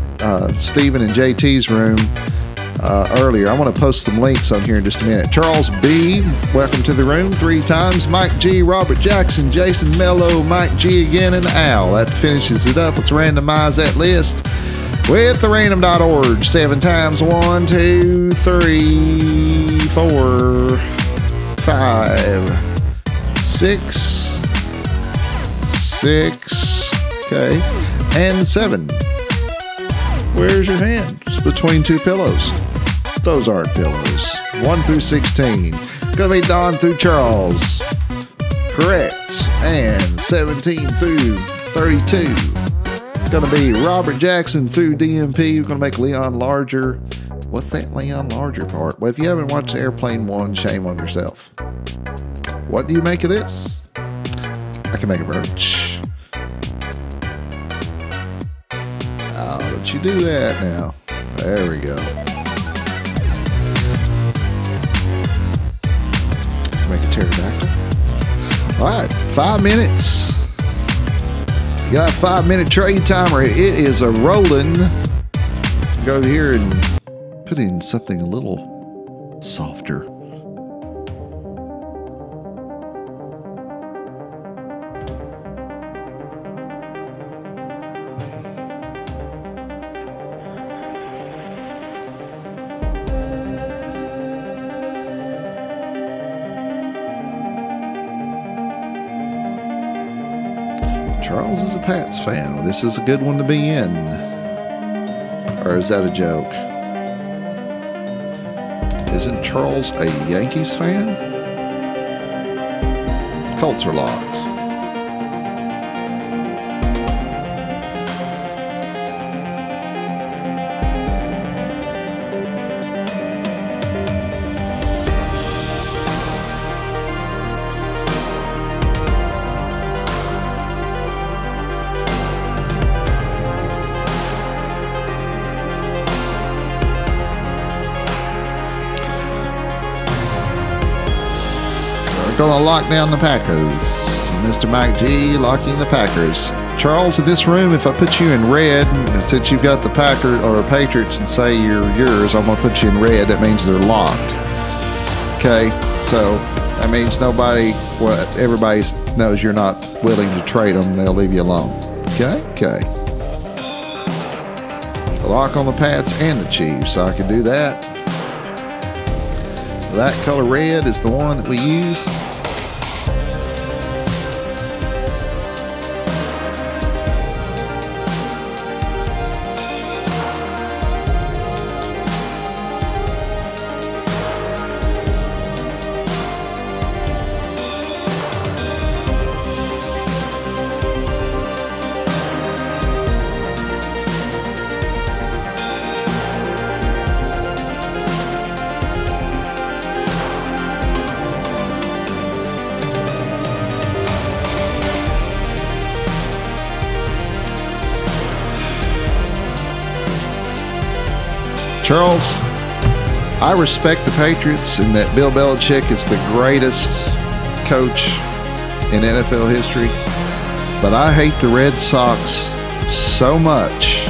Steven and JT's room earlier. I want to post some links on here in just a minute. Charles B, welcome to the room 3 times. Mike G, Robert Jackson, Jason Mello, Mike G again, and Al. That finishes it up. Let's randomize that list with the random.org 7 times. 1, 2, 3, 4, 5, 6, okay, and 7. Where's your hand? It's between 2 pillows. Those aren't pillows. 1 through 16. Gonna be Don through Charles. Correct. And 17 through 32. Gonna be Robert Jackson through DMP. We're gonna make Leon larger. What's that Leon larger part? Well, if you haven't watched Airplane 1, shame on yourself. What do you make of this? I can make a brooch. Oh, don't you do that now. There we go. Make a pterodactyl. All right, 5 minutes. You got a 5-minute trade timer. It is a rolling. Go over here and put in something a little softer. Charles is a Pats fan. Well, this is a good one to be in. Or is that a joke? Isn't Charles a Yankees fan? Colts are locked. Gonna lock down the Packers. Mr. Mike G locking the Packers. Charles, in this room, if I put you in red, since you've got the Packers or Patriots and say you're yours, I'm gonna put you in red. That means they're locked. Okay, so that means everybody knows you're not willing to trade them. They'll leave you alone. Okay. The lock on the Pats and the Chiefs. So I can do that. That color red is the one that we use. Charles, I respect the Patriots and that Bill Belichick is the greatest coach in NFL history, but I hate the Red Sox so much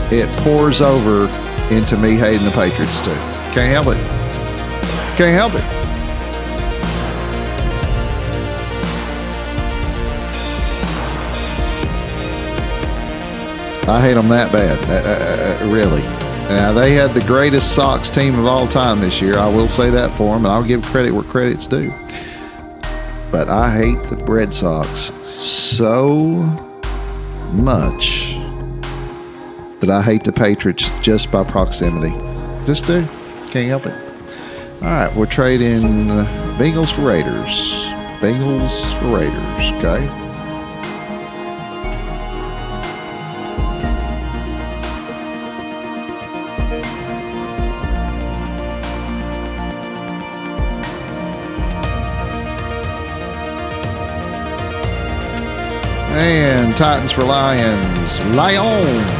it pours over into me hating the Patriots too. Can't help it. Can't help it. I hate them that bad, really. Now, they had the greatest Sox team of all time this year. I will say that for them, and I'll give credit where credit's due. But I hate the Red Sox so much that I hate the Patriots just by proximity. Just do. Can't help it. All right, we're trading Bengals for Raiders. Bengals for Raiders, okay? And Titans for Lions. Lions.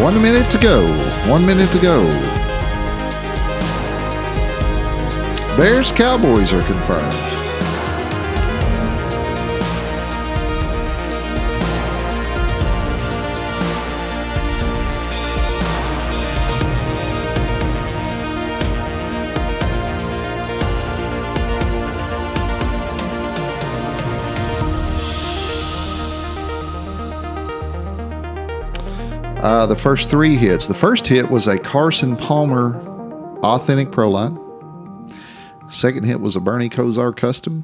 One minute to go. 1 minute to go. Bears Cowboys are confirmed. The first three hits. The first hit was a Carson Palmer Authentic Pro Line. Second hit was a Bernie Kosar Custom.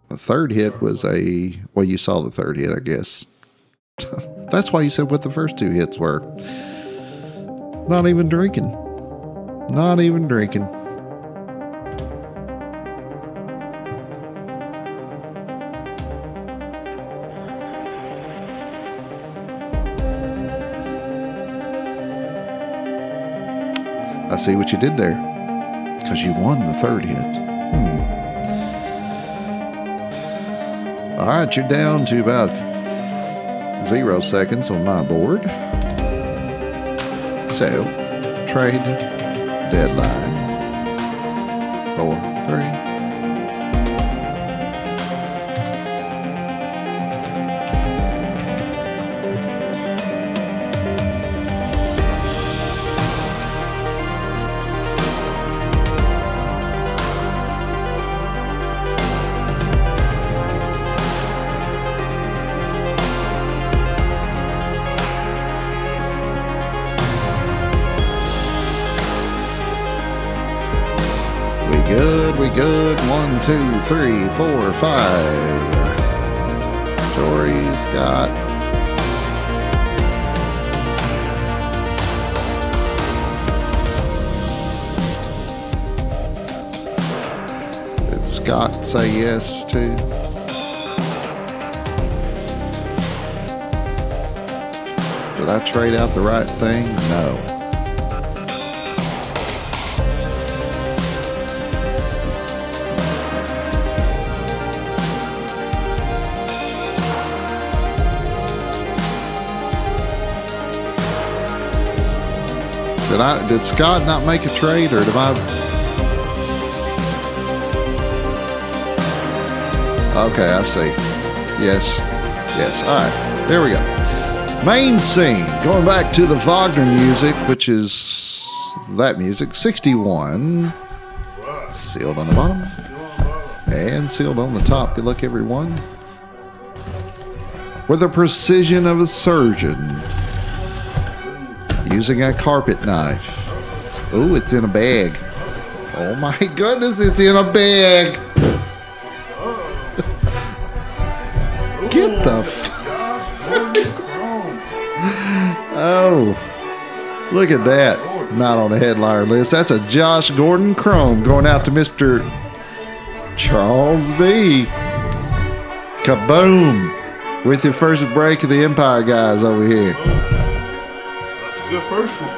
The third hit was a, well, you saw the third hit, I guess. That's why you said what the first two hits were. Not even drinking. Not even drinking. I see what you did there. Because you won the third hit. All right, you're down to about 0 seconds on my board. So, trade deadline. 4, 3. We good. 1, 2, 3, 4, 5. Jory, Scott. Did Scott say yes to? Did I trade out the right thing? No. Did Scott not make a trade, or did I? Okay, I see. Yes. All right, there we go. Main scene. Going back to the Wagner music, which is that music. 61. Sealed on the bottom and sealed on the top. Good luck, everyone. With the precision of a surgeon. Using a carpet knife. Oh, it's in a bag. Oh my goodness, it's in a bag. Get the oh, look at that. Not on the headliner list. That's a Josh Gordon Chrome going out to Mr. Charles B. Kaboom. With your first break of the Empire guys over here. Good first one.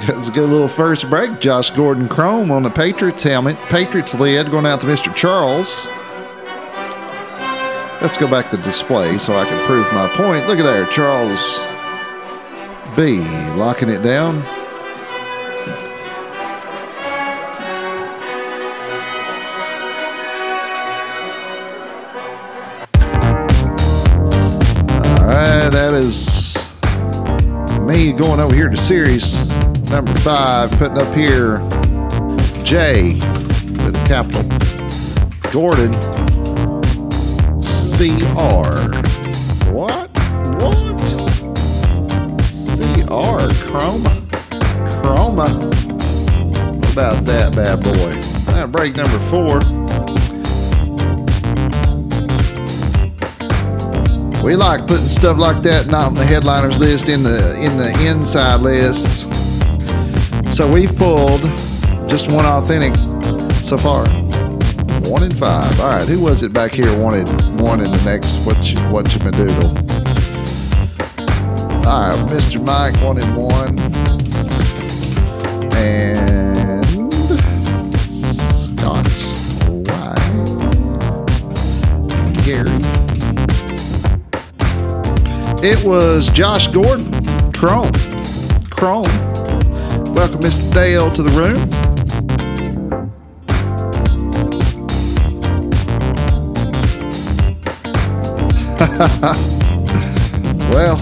That's a good little first break. Josh Gordon Chrome on the Patriots helmet. Patriots lid going out to Mr. Charles. Let's go back to the display so I can prove my point. Look at there, Charles B. Locking it down. All right, that is me going over here to series number 5, putting up here J with a capital, Gordon CR. What? CR Chroma. What about that bad boy? Break number 4. We like putting stuff like that not on the headliners list, in the inside lists. So we've pulled just one authentic so far. 1 in 5. All right, who was it back here wanted 1 in the next what you been doodle? All right, Mr. Mike 1 in 1, and Scott Y. Gary. It was Josh Gordon. Chrome. Welcome, Mr. Dale, to the room. Well,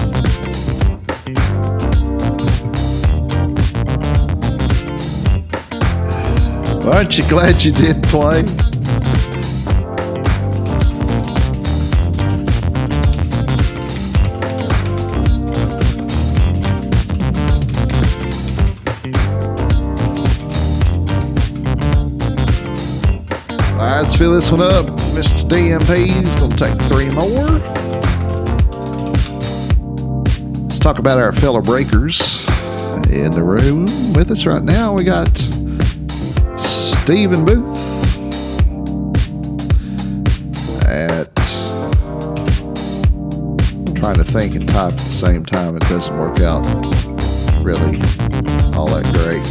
aren't you glad you did play? Let's fill this one up. Mr. DMP is going to take 3 more. Let's talk about our fellow breakers in the room with us right now. We got Stephen Booth trying to think and type at the same time. It doesn't work out really all that great.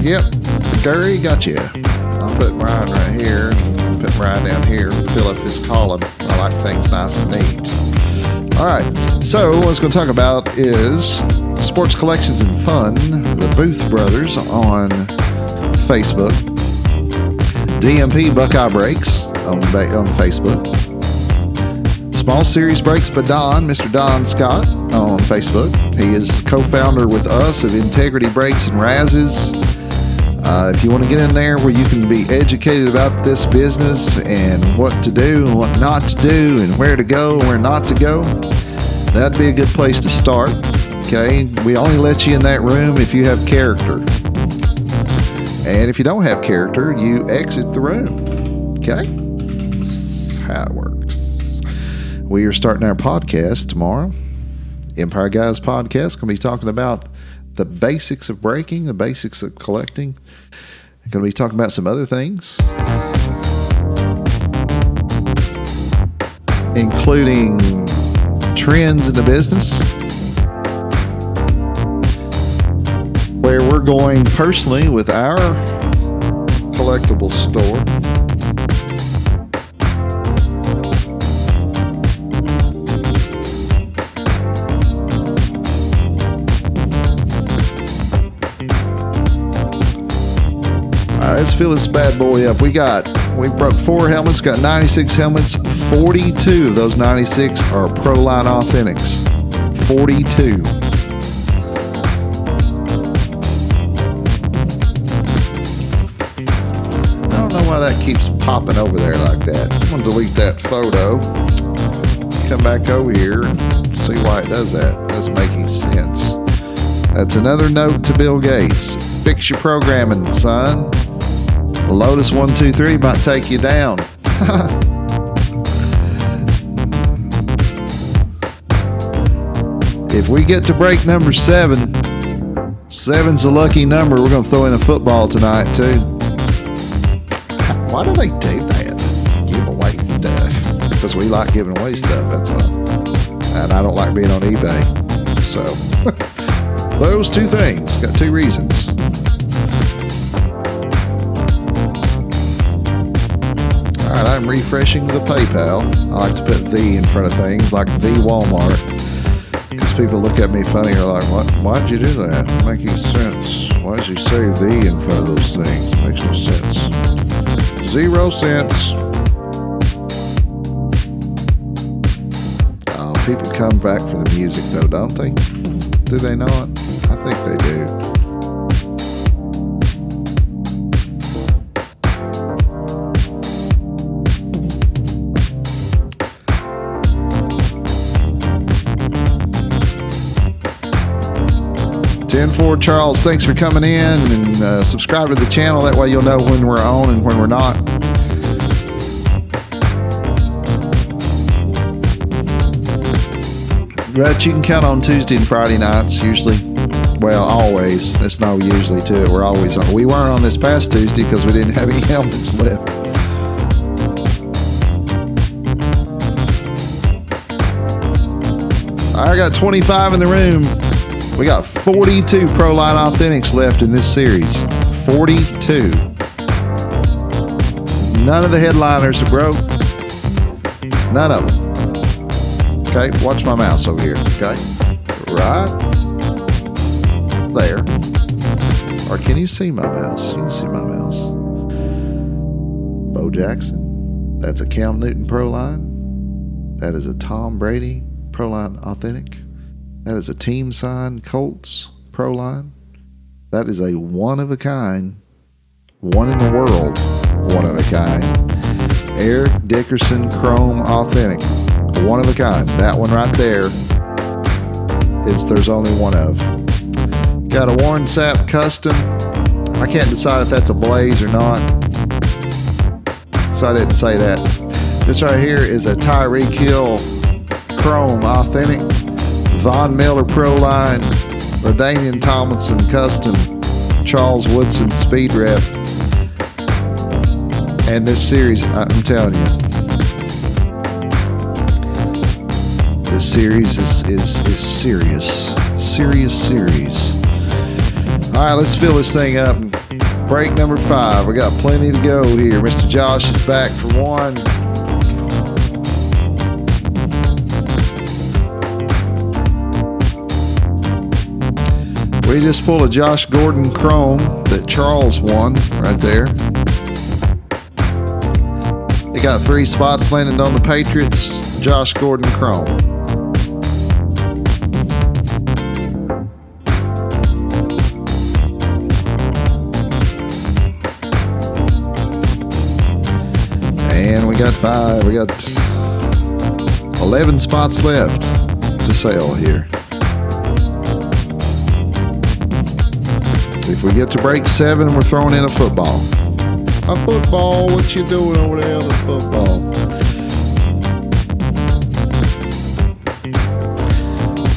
Yep. Gary, got you. I'll put Ryan right here, put Ryan down here, fill up this column. I like things nice and neat. All right, so what I was going to talk about is Sports Collections and Fun, the Booth Brothers on Facebook, DMP Buckeye Breaks on Facebook, Small Series Breaks by Don, Mr. Don Scott on Facebook. He is co-founder with us of Integrity Breaks and Razzes. If you want to get in there where you can be educated about this business and what to do and what not to do and where to go and where not to go, that'd be a good place to start. Okay, we only let you in that room if you have character. And if you don't have character, you exit the room. Okay? That's how it works. We are starting our podcast tomorrow. Empire Guys Podcast. Going to be talking about the basics of breaking, the basics of collecting. I'm going to be talking about some other things, including trends in the business, where we're going personally with our collectible store. Let's fill this bad boy up. We broke 4 helmets, got 96 helmets. 42 of those 96 are Proline Authentics. 42. I don't know why that keeps popping over there like that. I'm going to delete that photo. Come back over here and see why it does that. It doesn't make any sense. That's another note to Bill Gates. Fix your programming, son. Lotus 123 might take you down. If we get to break number 7, 7's a lucky number. We're going to throw in a football tonight too. Why do they do that? Just give away stuff. Because we like giving away stuff, that's why. And I don't like being on eBay. So, those 2 things. Got 2 reasons. Alright, I'm refreshing the PayPal. I like to put the in front of things, like the Walmart. Because people look at me funny, or like, what? Why'd you do that? It makes any sense. Why did you say the in front of those things? It makes no sense. 0 cents. Oh, People come back for the music, though, don't they? Do they not? I think they do. 10-4 Charles, thanks for coming in, and subscribe to the channel. That way you'll know when we're on and when we're not. But you can count on Tuesday and Friday nights usually. Well, always. There's no usually to it. We're always on. We weren't on this past Tuesday because we didn't have any helmets left. I got 25 in the room. We got 42 Proline Authentics left in this series. 42. None of the headliners are broke. None of them. Okay, watch my mouse over here. Okay, right there. Or can you see my mouse? You can see my mouse. Bo Jackson. That's a Cam Newton Proline. That is a Tom Brady Proline Authentic. That is a Team Sign Colts Proline. That is a one-of-a-kind, one in the world, one-of-a-kind Eric Dickerson Chrome Authentic. One of a kind. That one right there is there's only one of. Got a Warren Sapp Custom. I can't decide if that's a Blaze or not, so I didn't say that. This right here is a Tyreek Hill Chrome Authentic, Von Miller Proline, LaDainian Tomlinson Custom, Charles Woodson Speed Rep. And this series, I'm telling you, this series is serious. Serious series. All right, let's fill this thing up. Break number 5. We got plenty to go here. Mr. Josh is back for one. We just pulled a Josh Gordon Chrome that Charles won right there. They got 3 spots landed on the Patriots. Josh Gordon Chrome. And we got 5. We got 11 spots left to sell here. If we get to break 7, we're throwing in a football. A football? What you doing over there? The football.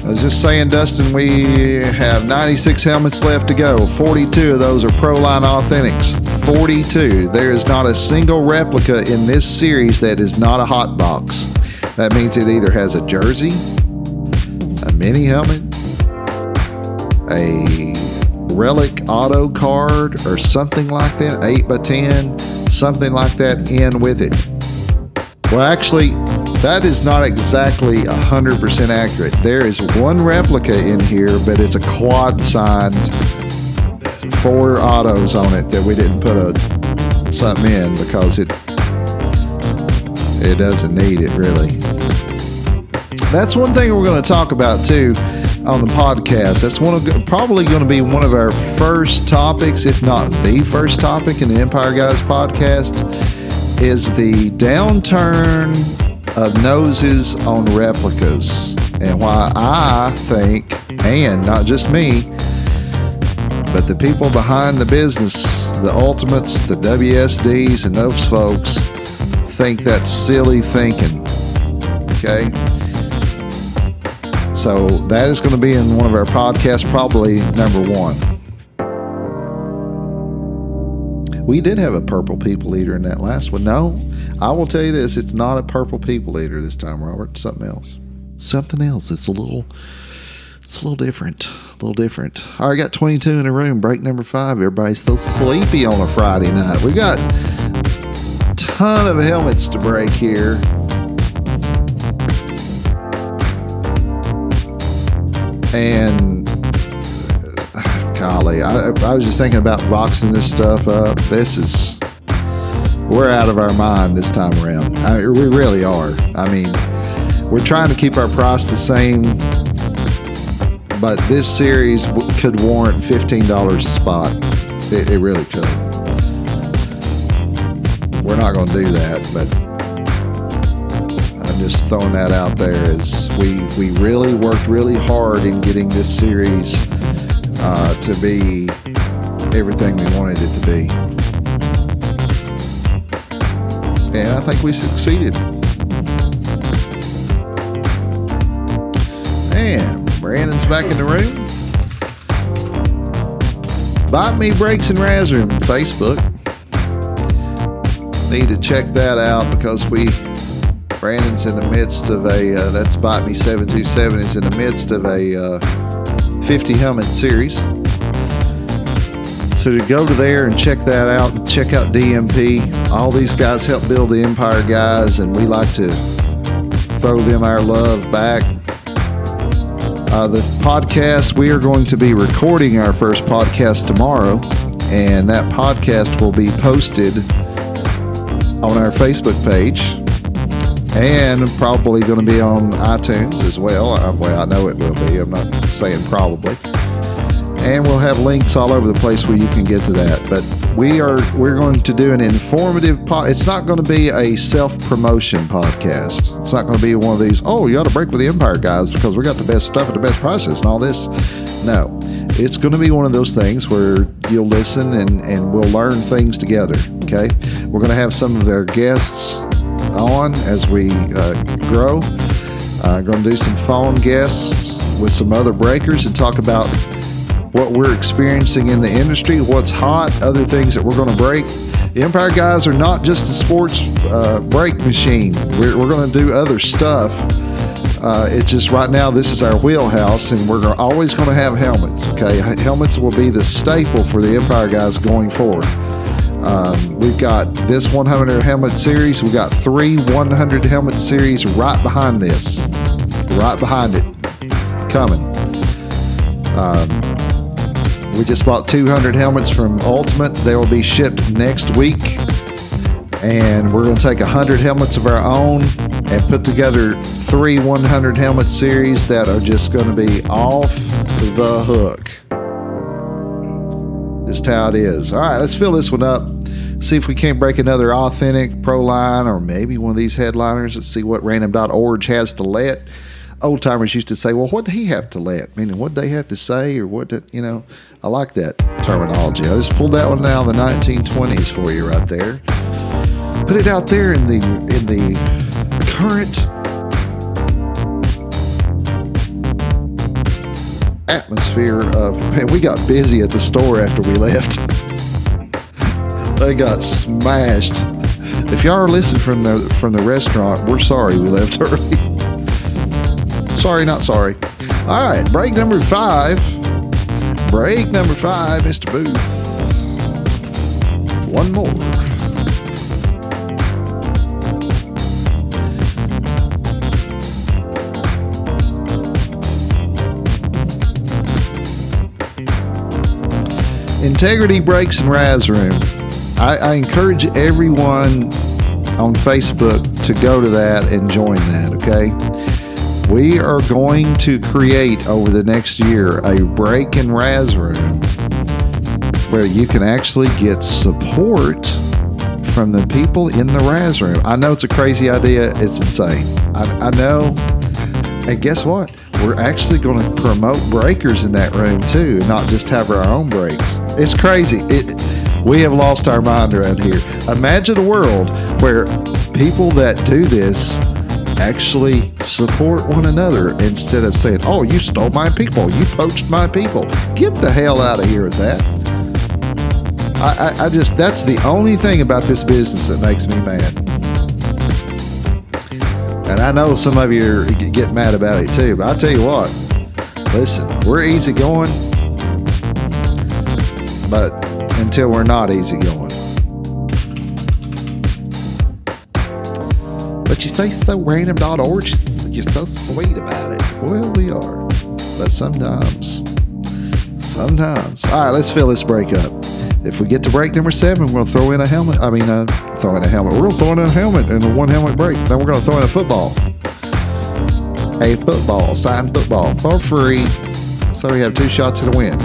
I was just saying, Dustin, we have 96 helmets left to go. 42 of those are Proline Authentics. 42. There is not a single replica in this series that is not a hot box. That means it either has a jersey, a mini helmet, a relic auto card, or something like that, 8x10, something like that in with it. Well, actually, that is not exactly 100% accurate. There is one replica in here, but it's a quad signed, 4 autos on it that we didn't put something in because it doesn't need it really. That's one thing we're going to talk about too on the podcast. That's probably going to be one of our first topics, if not the first topic in the Empire Guys podcast, is the downturn of noses on replicas, and why I think, and not just me, but the people behind the business, the Ultimates, the WSDs, and those folks think that's silly thinking. Okay? So that is going to be in one of our podcasts, probably number 1. We did have a purple people eater in that last one. No, I will tell you this, it's not a purple people eater this time, Robert. It's something else. Something else. It's a little different. A little different. All right, I got 22 in the room. Break number 5. Everybody's so sleepy on a Friday night. We got a ton of helmets to break here. And golly, I was just thinking about boxing this stuff up. We're out of our mind this time around. We really are. I mean, We're trying to keep our price the same, but this series could warrant $15 a spot. It really could. We're not going to do that, but I'm just throwing that out there as we really worked really hard in getting this series to be everything we wanted it to be. And I think we succeeded. And Brandon's back in the room. Bite Me Brakes and Razz Room Facebook. Need to check that out because Brandon's in the midst of that's Bite Me 727 is in the midst of a 50 helmet series. So to go to there and check that out, and check out DMP. All these guys help build the Empire guys, and we like to throw them our love back. The podcast, we are going to be recording our first podcast tomorrow, and that podcast will be posted on our Facebook page and probably going to be on iTunes as well. Well, I know it will be. I'm not saying probably. And we'll have links all over the place where you can get to that. But we're going to do an informative it's not going to be a self-promotion podcast. It's not going to be one of these, oh, you ought to break with the Empire guys because we got the best stuff at the best prices and all this. No. It's going to be one of those things where you'll listen and we'll learn things together, okay? We're going to have some of their guests on as we grow. Going to do some phone guests with some other breakers and talk about what we're experiencing in the industry, what's hot, other things that we're going to break. The Empire guys are not just a sports brake machine. We're going to do other stuff. It's just right now this is our wheelhouse, and we're always going to have helmets. Okay, helmets will be the staple for the Empire guys going forward. We've got this 100 helmet series. We've got 3 100 helmet series right behind this, right behind it, coming. We just bought 200 helmets from Ultimate. They will be shipped next week. And we're going to take 100 helmets of our own and put together 3 100 helmet series that are just going to be off the hook. Just how it is. All right, let's fill this one up. See if we can't break another authentic pro line or maybe one of these headliners. Let's see what random.org has to let. Old timers used to say, well, what did he have to let? Meaning, what did they have to say, or what did, I like that terminology. I just pulled that one out of the 1920s for you right there. Put it out there in the current atmosphere of, man, we got busy at the store after we left. They got smashed. If y'all are listening from the restaurant, we're sorry we left early. Sorry, not sorry. All right, break number 5. Break number 5, Mr. Booth. One more. Integrity Brakes and Razz Room. I encourage everyone on Facebook to go to that and join that, okay? We are going to create over the next year a brake and razz room where you can actually get support from the people in the razz room. I know it's a crazy idea. It's insane. I know. And guess what? We're actually going to promote breakers in that room too, and not just have our own brakes. It's crazy. We have lost our mind around here. Imagine a world where people that do this actually support one another instead of saying, oh, you stole my people, you poached my people. Get the hell out of here with that. I just, that's the only thing about this business that makes me mad. And I know some of you get mad about it too, but I'll tell you what, listen, we're easy going, but until we're not easy going. But you say so random.org, you're so sweet about it. Well, we are. But sometimes. All right, let's fill this break up. If we get to break number 7, we're going to throw in a helmet. We're going to throw in a helmet and a 1 helmet break. Then we're going to throw in a football. a football, signed football for free. So we have 2 shots at a win.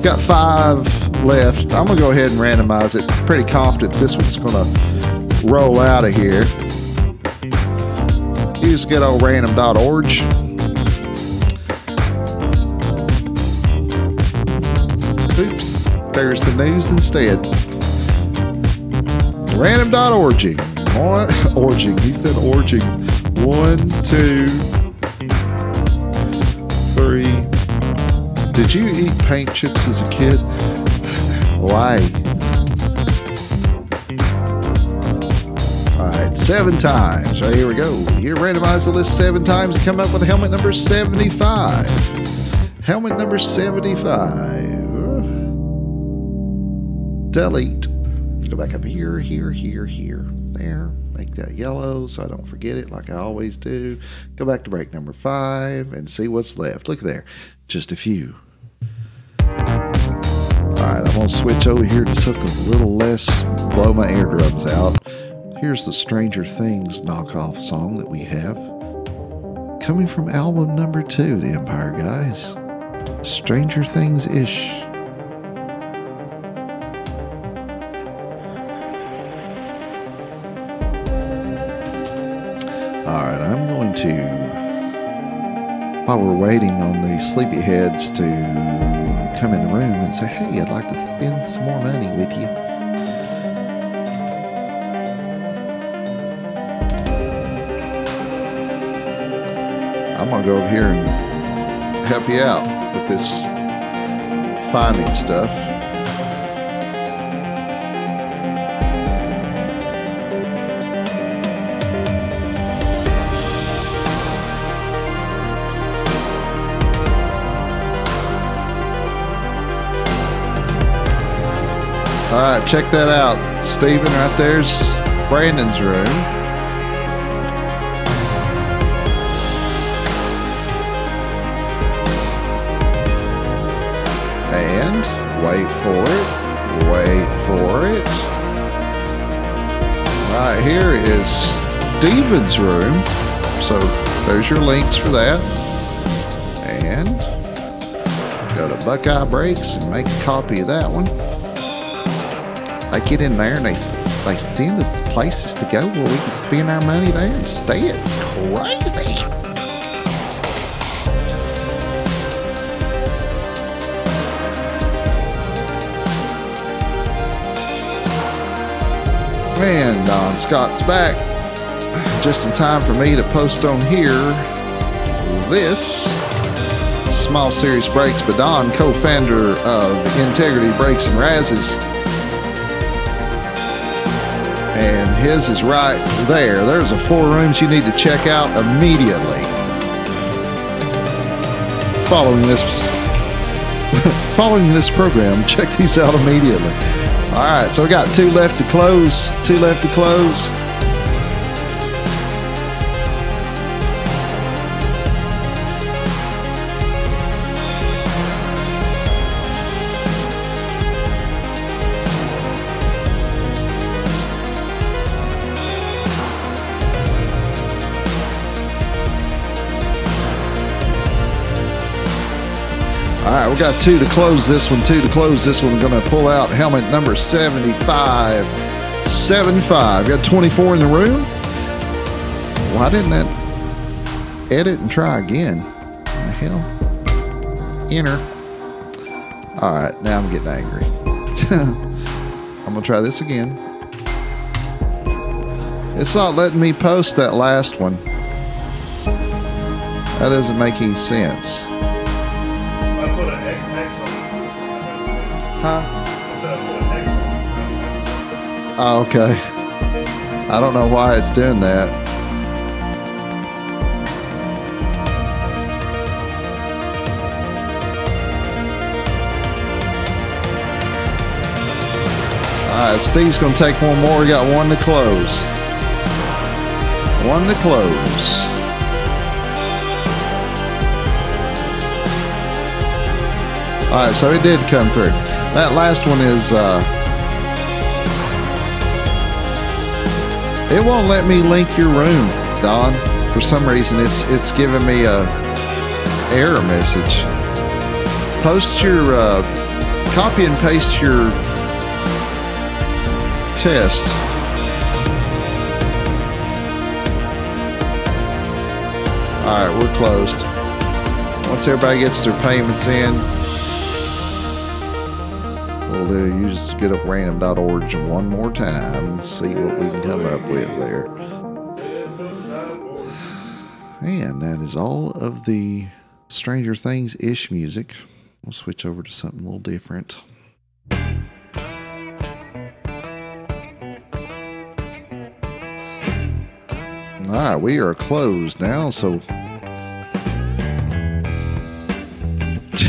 Got 5 left. I'm going to go ahead and randomize it. Pretty confident this one's going to roll out of here. Use good old random.org. Oops, there's the news instead. Random.org. Orging. He said orging. 1, 2, 3. Did you eat paint chips as a kid? Why? Alright, 7 times. Right, here we go. You randomize the list 7 times and come up with helmet number 75. Helmet number 75. Delete. Go back up here, here, here, here. There. Make that yellow so I don't forget it like I always do. Go back to break number 5 and see what's left. Look there. Just a few. Alright, I'm going to switch over here to something a little less blow my eardrums out. Here's the Stranger Things knockoff song that we have. Coming from album number 2, The Empire Guys. Stranger Things-ish. Alright, I'm going to, while we're waiting on the sleepyheads to come in the room and say, hey, I'd like to spend some more money with you. I'm going to go over here and help you out with this finding stuff. All right, check that out. Steven, right there's Brandon's room. And wait for it. Wait for it. All right, here is Steven's room. So there's your links for that. And go to Buckeye Breaks and make a copy of that one. They get in there and they send us places to go where we can spend our money there instead. Crazy. And Don Scott's back just in time for me to post on here this Small Series Brakes by Don, co-founder of Integrity Brakes and Razzes. And his is right there. There's a 4 rooms you need to check out immediately. Following this program, check these out immediately. All right, so we got 2 left to close. 2 left to close. All right, we got 2 to close this one. 2 to close this one. We're going to pull out helmet number 75. 75. Got 24 in the room. Why didn't that edit and try again? What the hell? Enter. All right, now I'm getting angry. I'm going to try this again. It's not letting me post that last one. That doesn't make any sense. Huh? Oh, okay. I don't know why it's doing that. Alright, Steve's going to take one more. We got 1 to close. 1 to close. Alright, so it did come through. That last one is, it won't let me link your room, Don. For some reason, it's giving me a error message. Post your copy and paste your test. All right, we're closed. Once everybody gets their payments in, we'll use get up random.org one more time and see what we can come up with there. And that is all of the Stranger Things-ish music. We'll switch over to something a little different. All right, we are closed now, so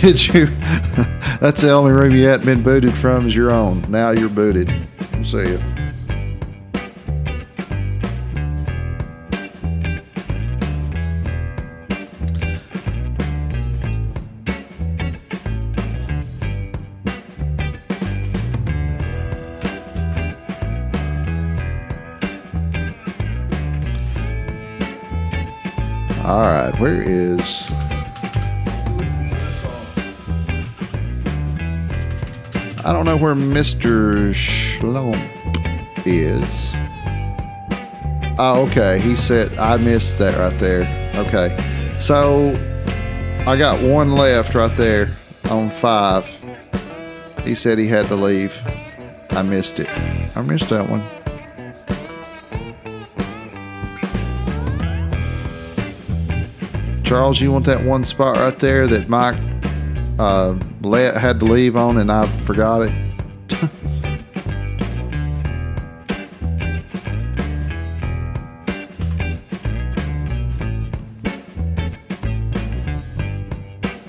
did you? That's the only room you hadn't been booted from is your own. Now you're booted. We'll see you. All right, where is... I don't know where Mr. Schlump is. Oh, okay. He said, I missed that right there. Okay. So, I got one left right there on 5. He said he had to leave. I missed it. I missed that one. Charles, you want that one spot right there that Mike had to leave on and I forgot it?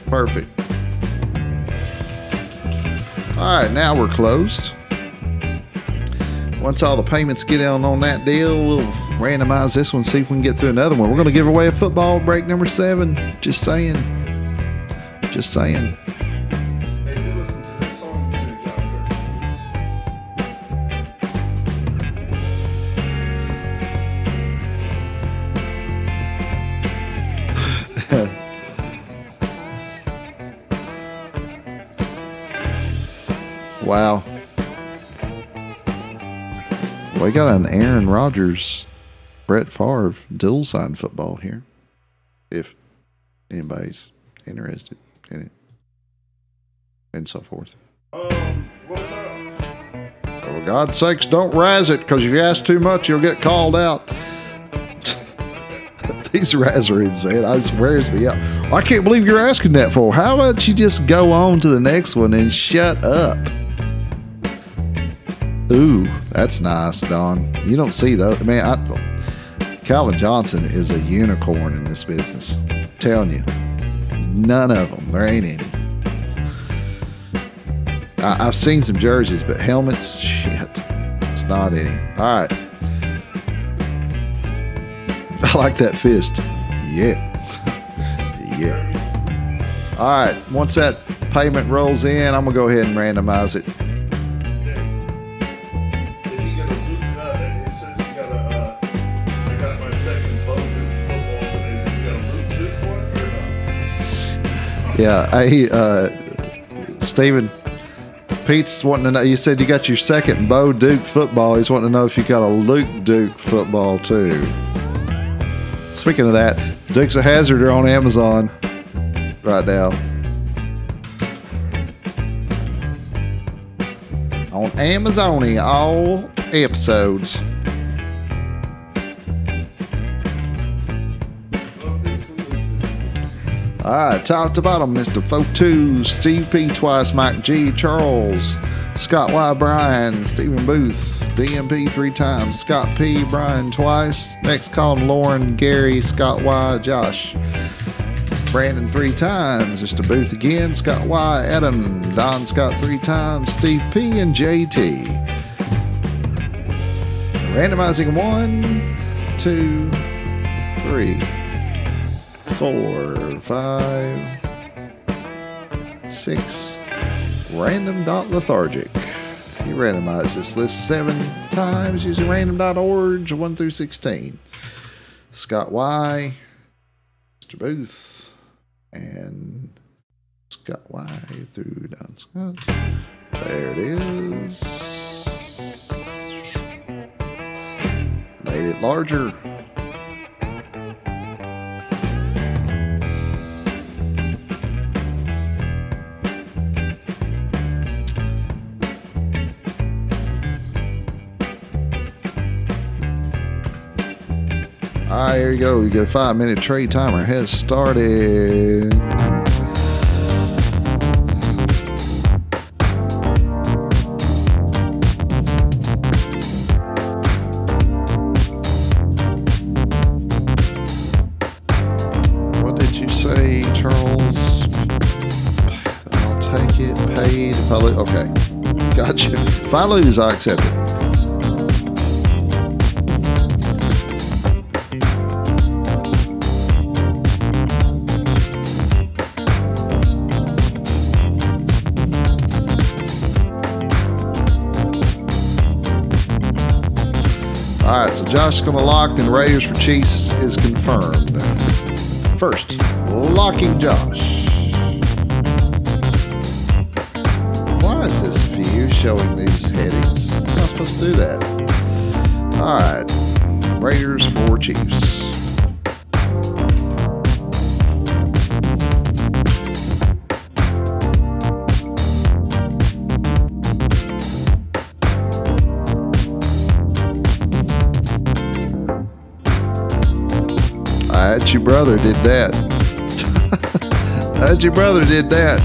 Perfect. All right, now we're closed. Once all the payments get on that deal, we'll randomize this one, see if we can get through another one. We're going to give away a football break number 7. Just saying. Just saying. Wow. We got an Aaron Rodgers, Brett Favre dual sign football here. If anybody's interested in it. And so forth. What about? For God's sakes, don't razz it, because if you ask too much, you'll get called out. These razzards, man, I swears me out. I can't believe you're asking that for. How about you just go on to the next one and shut up? Ooh, that's nice, Don. You don't see those. Man, Calvin Johnson is a unicorn in this business. I'm telling you. None of them. There ain't any. I've seen some jerseys, but helmets, shit. It's not any. All right. I like that fist. Yeah. Yeah. All right. Once that payment rolls in, I'm going to go ahead and randomize it. Yeah, Stephen, Pete's wanting to know, you said you got your second Bo Duke football. He's wanting to know if you got a Luke Duke football too. Speaking of that, Dukes of Hazzard are on Amazon right now. On Amazon, all episodes. All right, top to bottom, Mr. Fotu, Steve P. twice, Mike G. Charles, Scott Y. Bryan, Stephen Booth, DMP 3 times, Scott P. Bryan twice, next column, Lauren, Gary, Scott Y. Josh, Brandon 3 times, Mr. Booth again, Scott Y. Adam, Don Scott 3 times, Steve P. and JT. Randomizing 1, 2, 3, 4, 5, 6. Random.lethargic. You randomize this list 7 times using random.org 1 through 16. Scott Y, Mr. Booth, and Scott Y through down Scott. There it is. Made it larger. All right, here you go. You got a 5-minute trade timer has started. What did you say, Charles? I'll take it. Paid. If I lose. Okay. Gotcha. If I lose, I accept it. All right, so Josh is going to lock, then Raiders for Chiefs is confirmed. First, locking Josh. Why is this view showing these headings? I'm not supposed to do that. All right, Raiders for Chiefs. That your brother did that. That your brother did that.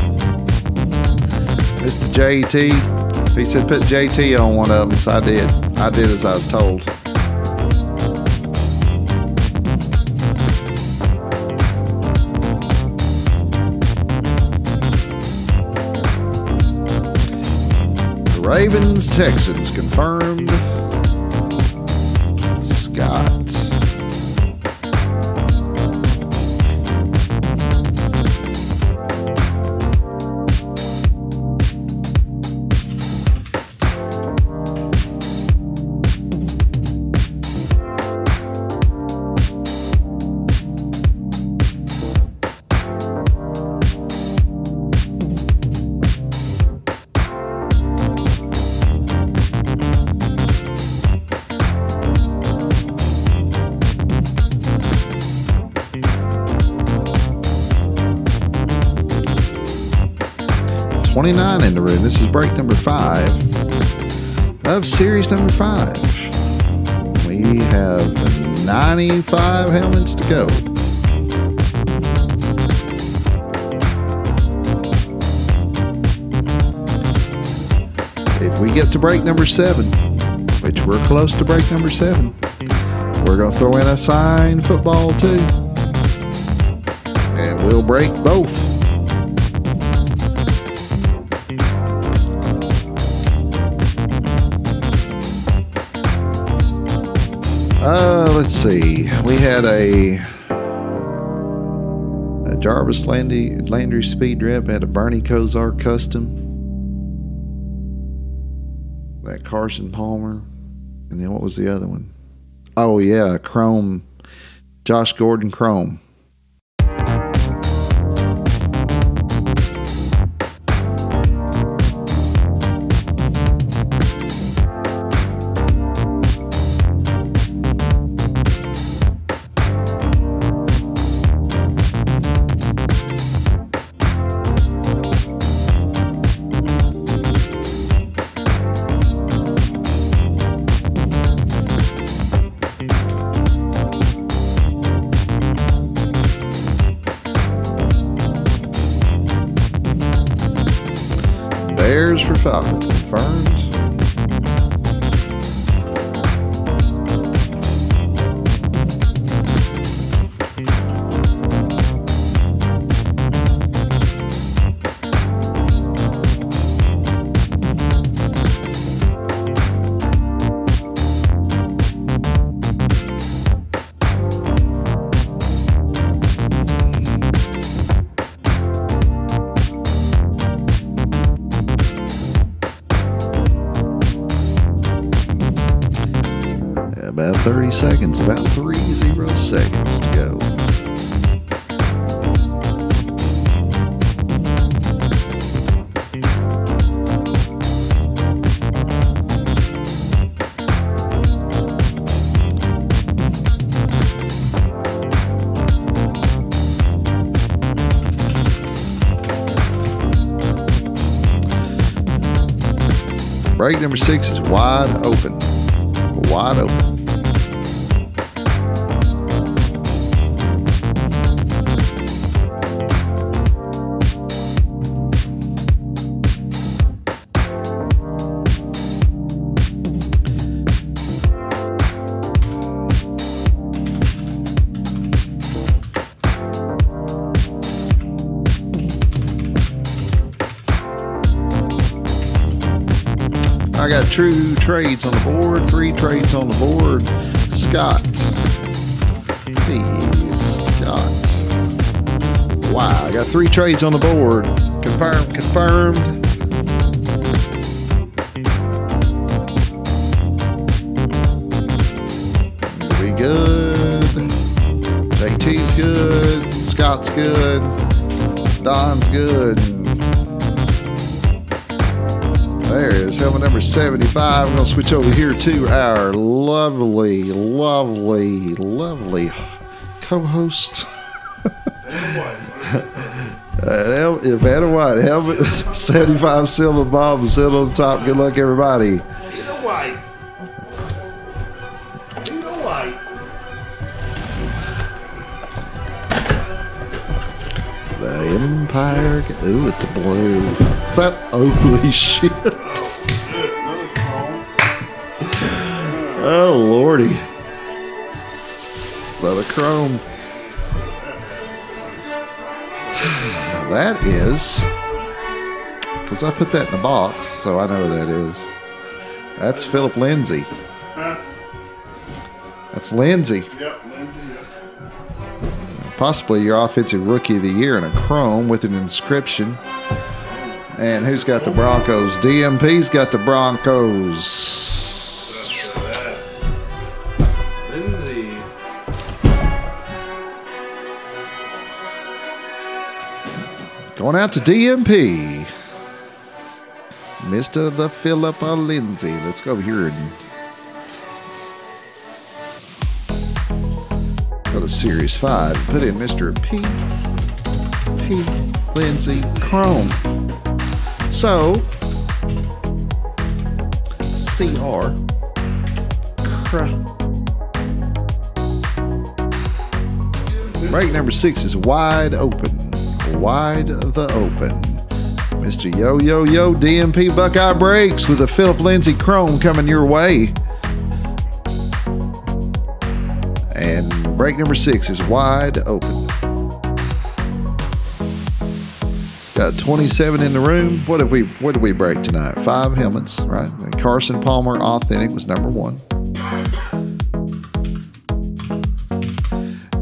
Mr. JT. He said put JT on one of them, so I did. I did as I was told. The Ravens, Texans confirmed. Scott. $29 in the room. This is break number 5 of series number 5. We have 95 helmets to go. If we get to break number 7, which we're close to break number 7, we're going to throw in a signed football too. And we'll break both. Let's see. We had a Jarvis Landry Speed Rep, had a Bernie Kosar custom. That Carson Palmer. And then what was the other one? Oh yeah, Chrome. Josh Gordon Chrome. Bears for Falcons confirmed. About 30 seconds, about 30 seconds to go. Break number 6 is wide open. Wide open. I got true trades on the board, 3 trades on the board. Scott. Please, Scott. Wow, I got 3 trades on the board. Confirmed. We good. JT's good. Scott's good. Don's good. There is helmet number 75. We're going to switch over here to our lovely co-host. Vanna White. Helmet 75 silver bob sitting on the top. Good luck, everybody. Vanna White. The Empire. Ooh, it's blue. Holy shit. Oh, Lordy. It's another chrome. Now that is, because I put that in the box, so I know what that is. That's Philip Lindsay. That's Lindsay. Yep, Lindsay. Possibly your offensive rookie of the year in a chrome with an inscription. And who's got the Broncos? DMP's got the Broncos. Lindsay. Going out to DMP. Mr. the Philip Lindsay. Let's go over here and go to Series 5. Put in Mr. P. Lindsay Chrome. So, CR. Break number 6 is wide open. Wide the open. Mr. Yo DMP Buckeye Breaks with a Philip Lindsay Chrome coming your way. And break number 6 is wide open. Got 27 in the room. What did we break tonight? 5 helmets, right? Carson Palmer Authentic was number 1.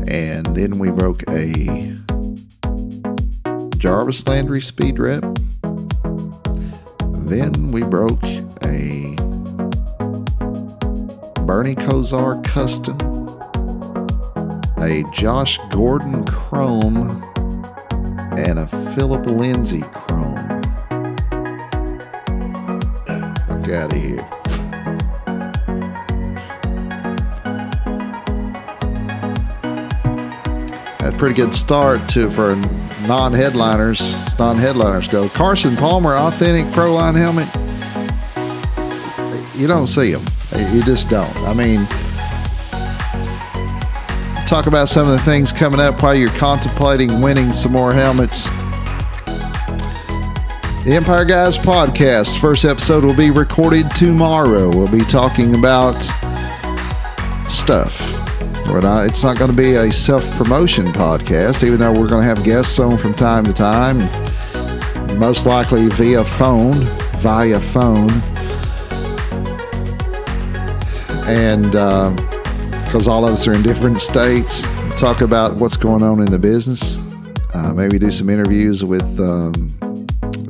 And then we broke a Jarvis Landry Speed Rep. Then we broke a Bernie Kosar Custom, a Josh Gordon Chrome, and a Philip Lindsay Chrome. Fuck out of here. That's a pretty good start for non-headliners. As non-headliners go. Carson Palmer Authentic Pro Line helmet. You don't see them. You just don't. I mean, talk about some of the things coming up while you're contemplating winning some more helmets. The Empire Guys podcast, first episode will be recorded tomorrow. We'll be talking about stuff. It's not going to be a self-promotion podcast, even though we're going to have guests on from time to time, most likely via phone. And because all of us are in different states, talk about what's going on in the business. Maybe do some interviews with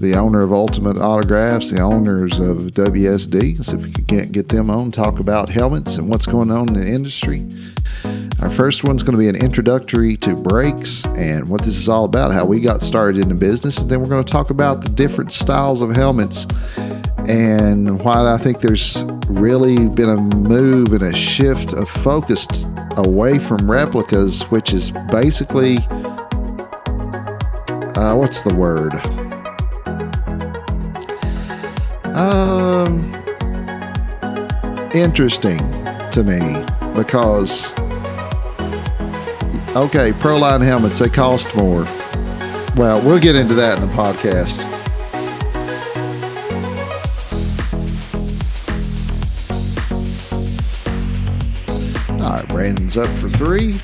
the owner of Ultimate Autographs, the owners of WSD. So if you can't get them on, talk about helmets and what's going on in the industry. Our first one's going to be an introductory to brakes and what this is all about, how we got started in the business. And then we're going to talk about the different styles of helmets and why I think there's really been a move and a shift of focus away from replicas, which is basically, what's the word? Interesting to me because, okay, Proline helmets, they cost more. Well, we'll get into that in the podcast. All right, Brandon's up for 3.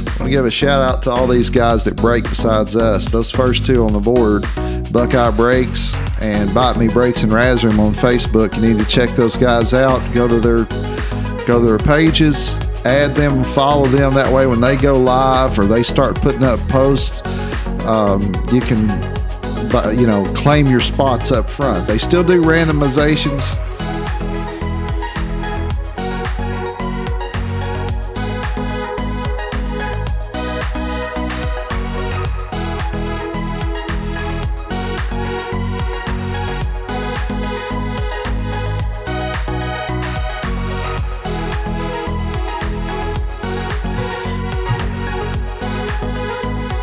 I want to give a shout out to all these guys that brake besides us. Those first 2 on the board, Buckeye Brakes and Bite Me Brakes and Razrum on Facebook. You need to check those guys out. Go to their pages, add them, follow them. That way when they go live or they start putting up posts, you can claim your spots up front. They still do randomizations.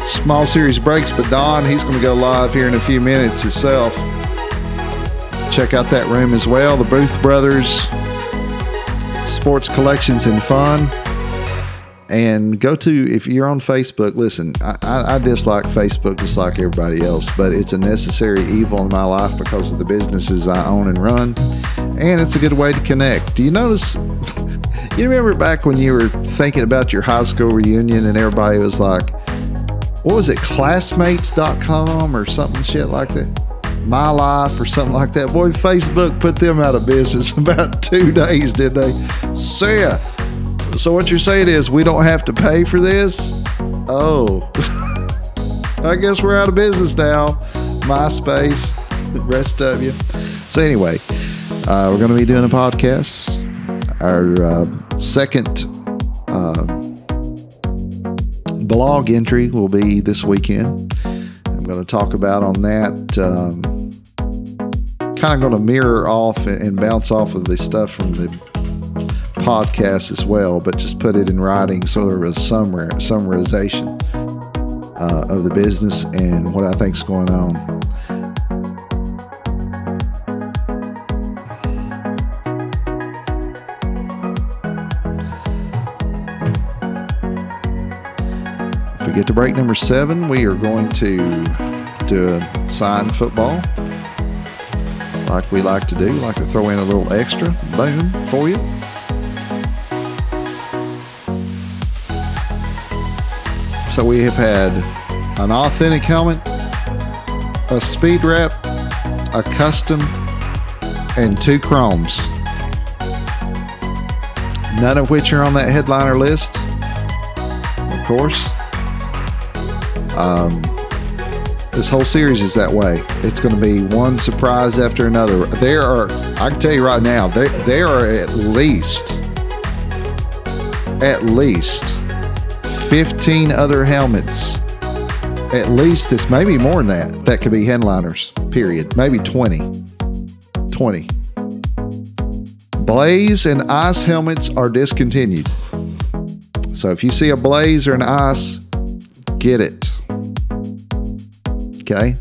Small Series Brakes, but Don, he's going to go live here in a few minutes himself. Check out that room as well. The Booth Brothers Sports Collections and Fun. And go to, if you're on Facebook, listen, I dislike Facebook just like everybody else, but it's a necessary evil in my life because of the businesses I own and run. And it's a good way to connect. Do you notice, you remember back when you were thinking about your high school reunion and everybody was like, what was it, classmates.com or something shit like that? My Life or something like that. Boy, Facebook put them out of business about 2 days, did they? So what you're saying is we don't have to pay for this? Oh, I guess we're out of business now. MySpace, the rest of you. So anyway, we're going to be doing a podcast. Our second blog entry will be this weekend. I'm going to talk about on that, kind of going to mirror off and bounce off of the stuff from the podcast as well, but just put it in writing so there was summarization of the business and what I think's going on. Get to break number 7. We are going to do a signed football like we like to do. Like to throw in a little extra boom for you. So we have had an authentic helmet, a speed wrap, a custom, and 2 chromes. None of which are on that headliner list, of course. This whole series is that way. It's going to be one surprise after another. I can tell you right now, there are at least 15 other helmets. At least it's maybe more than that could be headliners, period. Maybe 20. Blaze and Ice helmets are discontinued. So if you see a Blaze or an Ice, get it. Okay.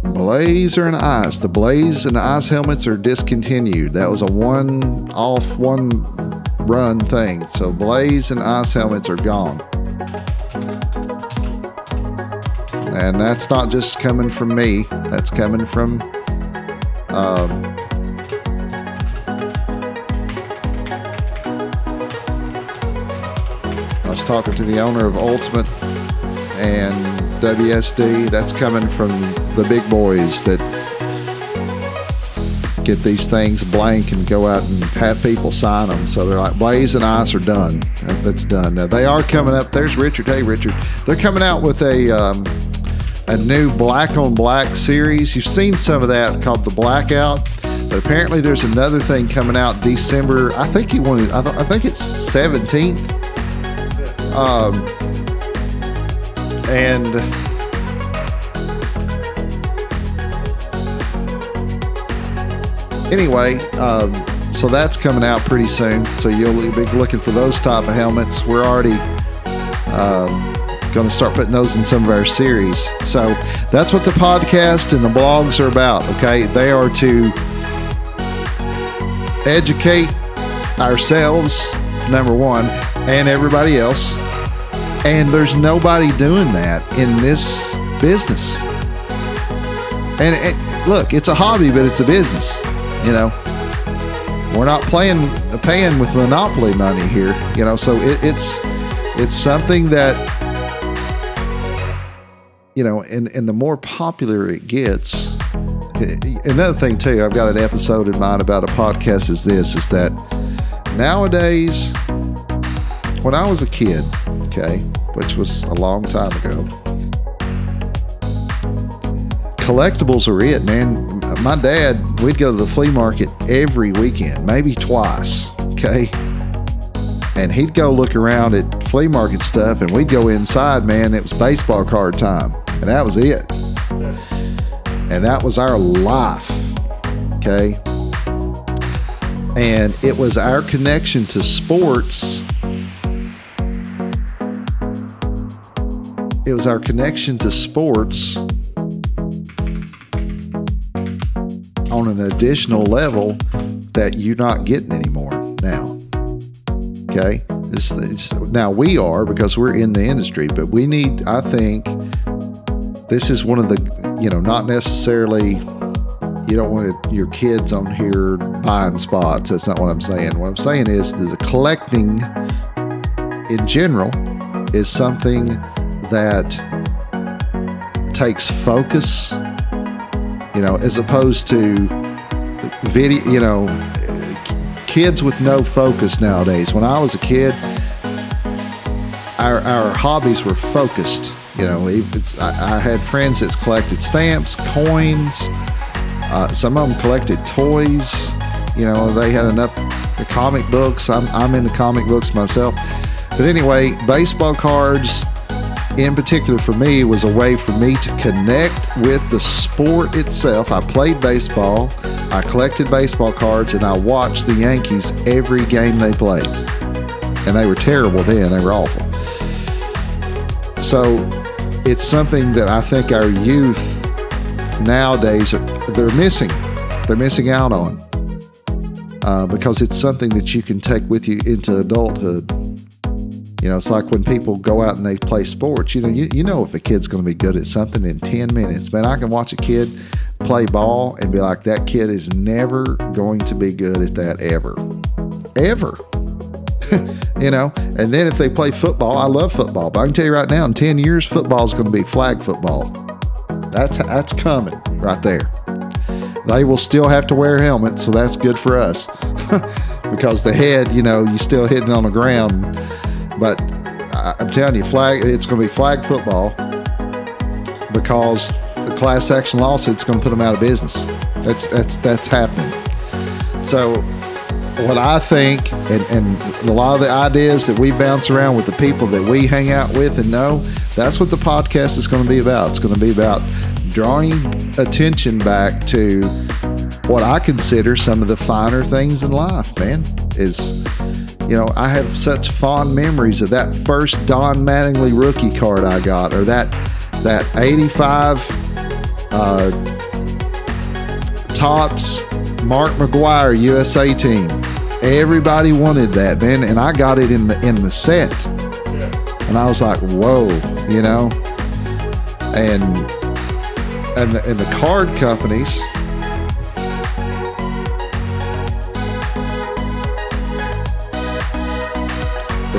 Blaze or an Ice. The Blaze and the Ice helmets are discontinued. That was a one-off, one-run thing. So Blaze and Ice helmets are gone. And that's not just coming from me. That's coming from I was talking to the owner of Ultimate and WSD. That's coming from the big boys that get these things blank and go out and have people sign them. So they're like, Blaze and Ice are done. That's done. Now they are coming up. There's Richard. Hey, Richard. They're coming out with a new black on black series. You've seen some of that called the Blackout, but apparently there's another thing coming out December. I think I think it's 17th. And anyway, so that's coming out pretty soon. So you'll be looking for those type of helmets. We're already going to start putting those in some of our series. So that's what the podcast and the blogs are about. Okay, they are to educate ourselves, number one, and everybody else. And there's nobody doing that in this business. And look, it's a hobby, but it's a business. You know, we're not paying with monopoly money here. You know, so it's something that, you know, and the more popular it gets. Another thing too, I've got an episode in mind about a podcast is that nowadays, when I was a kid, okay, which was a long time ago, collectibles were it, man. My dad, we'd go to the flea market every weekend, maybe twice, okay? And he'd go look around at flea market stuff, and we'd go inside, man. It was baseball card time, and that was it. And that was our life, okay? And it was our connection to sports. It was our connection to sports on an additional level that you're not getting anymore now. Okay? Now we are, because we're in the industry, but we need, I think, this is one of the, you know, not necessarily, you don't want your kids on here buying spots. That's not what I'm saying. What I'm saying is the collecting in general is something that takes focus, you know, as opposed to video, you know, kids with no focus nowadays. When I was a kid, our hobbies were focused. You know, I had friends that collected stamps, coins. Some of them collected toys. You know, they had enough comic books. I'm into comic books myself. But anyway, baseball cards in particular for me was a way for me to connect with the sport itself. I played baseball, I collected baseball cards, and I watched the Yankees every game they played. And they were terrible then, they were awful. So it's something that I think our youth nowadays, they're missing out on, because it's something that you can take with you into adulthood. You know, it's like when people go out and they play sports. You know if a kid's going to be good at something in 10 minutes. Man, I can watch a kid play ball and be like, that kid is never going to be good at that ever. You know, and then if they play football, I love football, but I can tell you right now, in 10 years, football is going to be flag football. That's coming right there. They will still have to wear helmets, so that's good for us. Because the head, you know, you still hitting on the ground. But I'm telling you, it's going to be flag football, because the class action lawsuit's going to put them out of business. That's happening. So what I think, and a lot of the ideas that we bounce around with the people that we hang out with and know, that's what the podcast is going to be about. It's going to be about drawing attention back to what I consider some of the finer things in life, man. You know, I have such fond memories of that first Don Mattingly rookie card I got, or that 85 Topps Mark McGwire USA team. Everybody wanted that, man, and I got it in the set, and I was like, whoa, you know. And the card companies.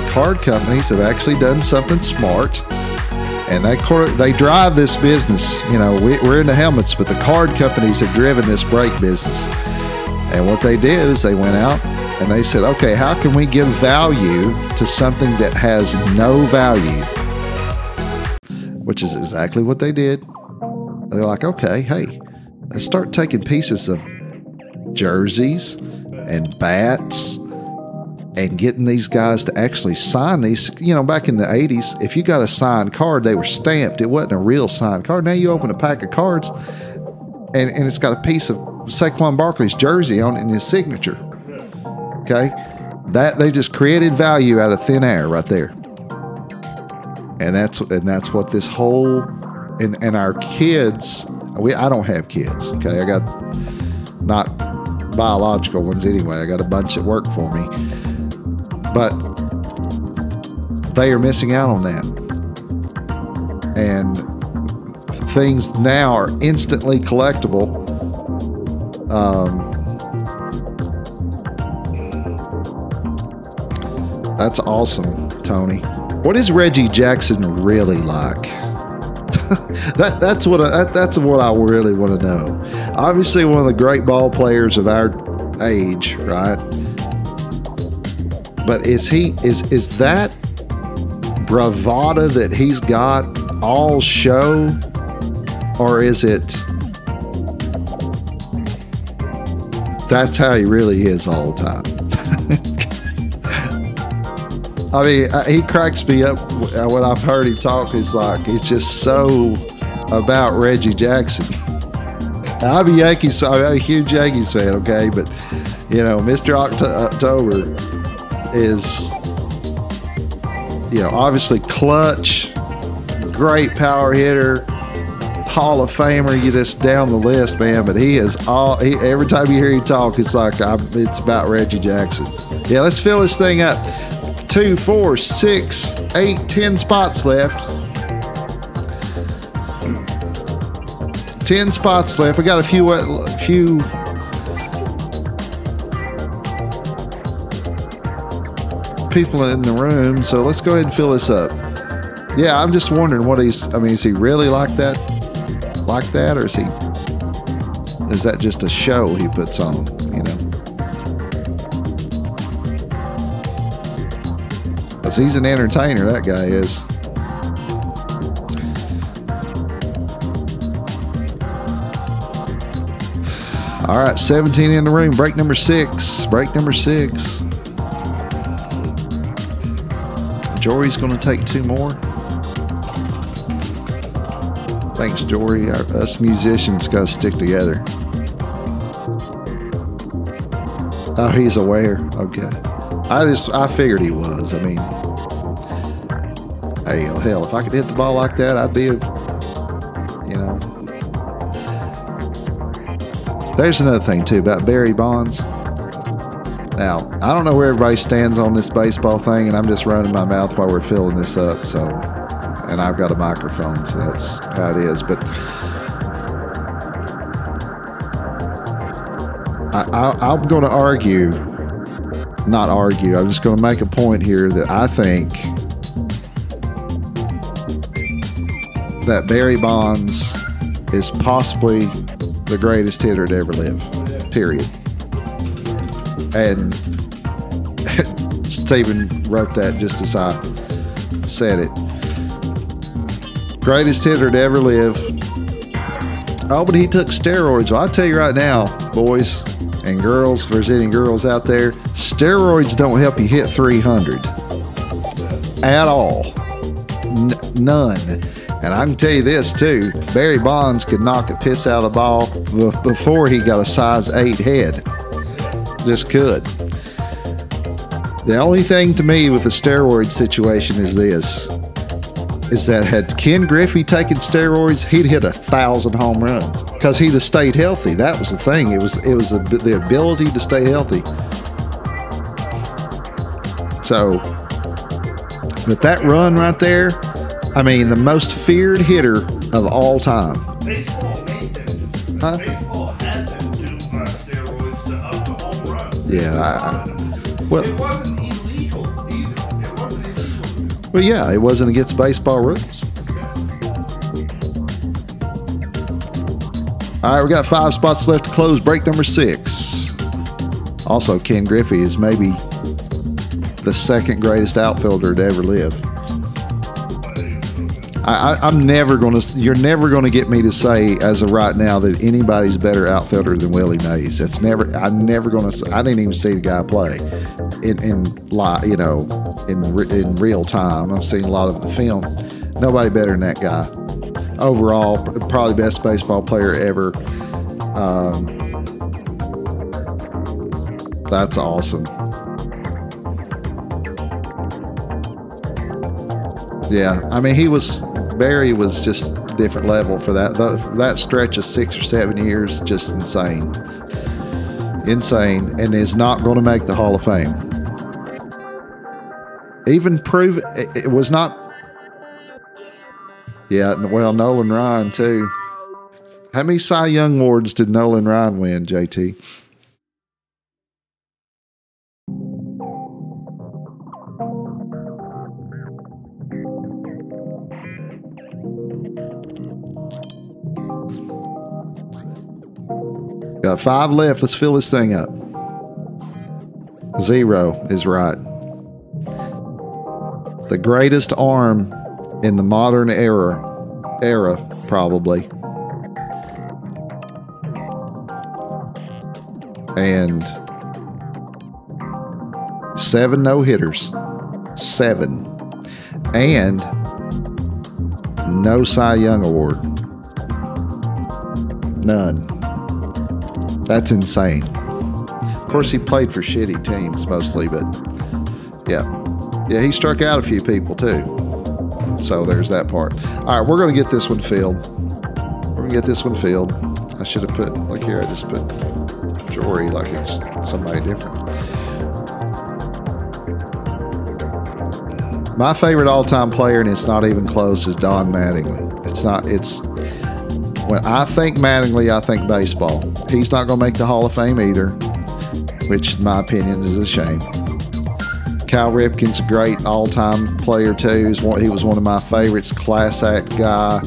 Card companies have actually done something smart, and they drive this business. You know, we're into helmets, but the card companies have driven this brake business. And what they did is they went out and they said, okay, how can we give value to something that has no value? Which is exactly what they did. They're like, okay, hey, let's start taking pieces of jerseys and bats and getting these guys to actually sign these. You know, back in the 80s, if you got a signed card, they were stamped. It wasn't a real signed card. Now you open a pack of cards and it's got a piece of Saquon Barkley's jersey on it and his signature. Okay? That they just created value out of thin air right there. And that's what this whole and our kids, I don't have kids. Okay, I got not biological ones anyway. I got a bunch that work for me. But they are missing out on that. And things now are instantly collectible. That's awesome, Tony. What is Reggie Jackson really like? That's what I really want to know. Obviously, one of the great ball players of our age, right? But is that bravado that he's got all show, or is it that's how he really is all the time? I mean, he cracks me up when I've heard him talk. It's like, it's just so about Reggie Jackson. I'm a huge Yankees fan, okay? But, you know, Mr. October is, you know, obviously clutch, great power hitter, Hall of Famer, you just down the list, man. But every time you hear him talk, it's like, it's about Reggie Jackson. Yeah, let's fill this thing up. 2, 4, 6, 8, 10 spots left. 10 spots left. We got a few people in the room, so let's go ahead and fill this up. Yeah, I'm just wondering is he really like that, or is that just a show he puts on, you know? Because he's an entertainer, that guy is. All right, 17 in the room. Break number 6. Jory's going to take 2 more. Thanks, Jory. Us musicians got to stick together. Oh, he's aware. Okay. I figured he was. I mean, hey, hell, if I could hit the ball like that, I'd be, you know. There's another thing, too, about Barry Bonds. Now, I don't know where everybody stands on this baseball thing, and I'm just running my mouth while we're filling this up, so, and I've got a microphone, so that's how it is, but I'm going to I'm just going to make a point here that I think that Barry Bonds is possibly the greatest hitter to ever live, period. And Stephen wrote that just as I said it. Greatest hitter to ever live. Oh, but he took steroids. Well, I'll tell you right now, boys and girls, if there's any girls out there, steroids don't help you hit 300 at all. None. And I can tell you this too, Barry Bonds could knock the piss out of the ball before he got a size 8 head. Just could. The only thing to me with the steroid situation is this, is that had Ken Griffey taken steroids, he'd hit 1,000 home runs because he'd have stayed healthy. That was the thing. It was the ability to stay healthy. So, with that run right there, I mean, the most feared hitter of all time. Baseball made them. Huh? Baseball had them do steroids to up the home run. Yeah. Well, it wasn't illegal either. It wasn't illegal. Well, yeah, it wasn't against baseball rules. All right, we got 5 spots left to close break number 6. Also, Ken Griffey is maybe the second greatest outfielder to ever live. I'm never going to. You're never going to get me to say, as of right now, that anybody's better outfielder than Willie Mays. That's never. I'm never going to. I didn't even see the guy play in real time. I've seen a lot of the film. Nobody better than that guy. Overall, probably best baseball player ever. That's awesome. Yeah, I mean, Barry was just a different level for that stretch of 6 or 7 years. Just insane, and is not going to make the Hall of Fame. Even prove it was not. Yeah, well, Nolan Ryan too. How many Cy Young awards did Nolan Ryan win, JT? Got 5 left. Let's fill this thing up. 0 is right. The greatest arm in the modern era probably. And 7 no-hitters. 7. And no Cy Young Award. None. That's insane. Of course, he played for shitty teams mostly, but yeah, he struck out a few people too. So there's that part. All right, we're going to get this one filled. I should have put, like here, I just put Jory like it's somebody different. My favorite all-time player, and it's not even close, is Don Mattingly. When I think Mattingly, I think baseball. He's not going to make the Hall of Fame either, which in my opinion is a shame. Cal Ripken's a great all-time player too. He was one of my favorites, class act guy.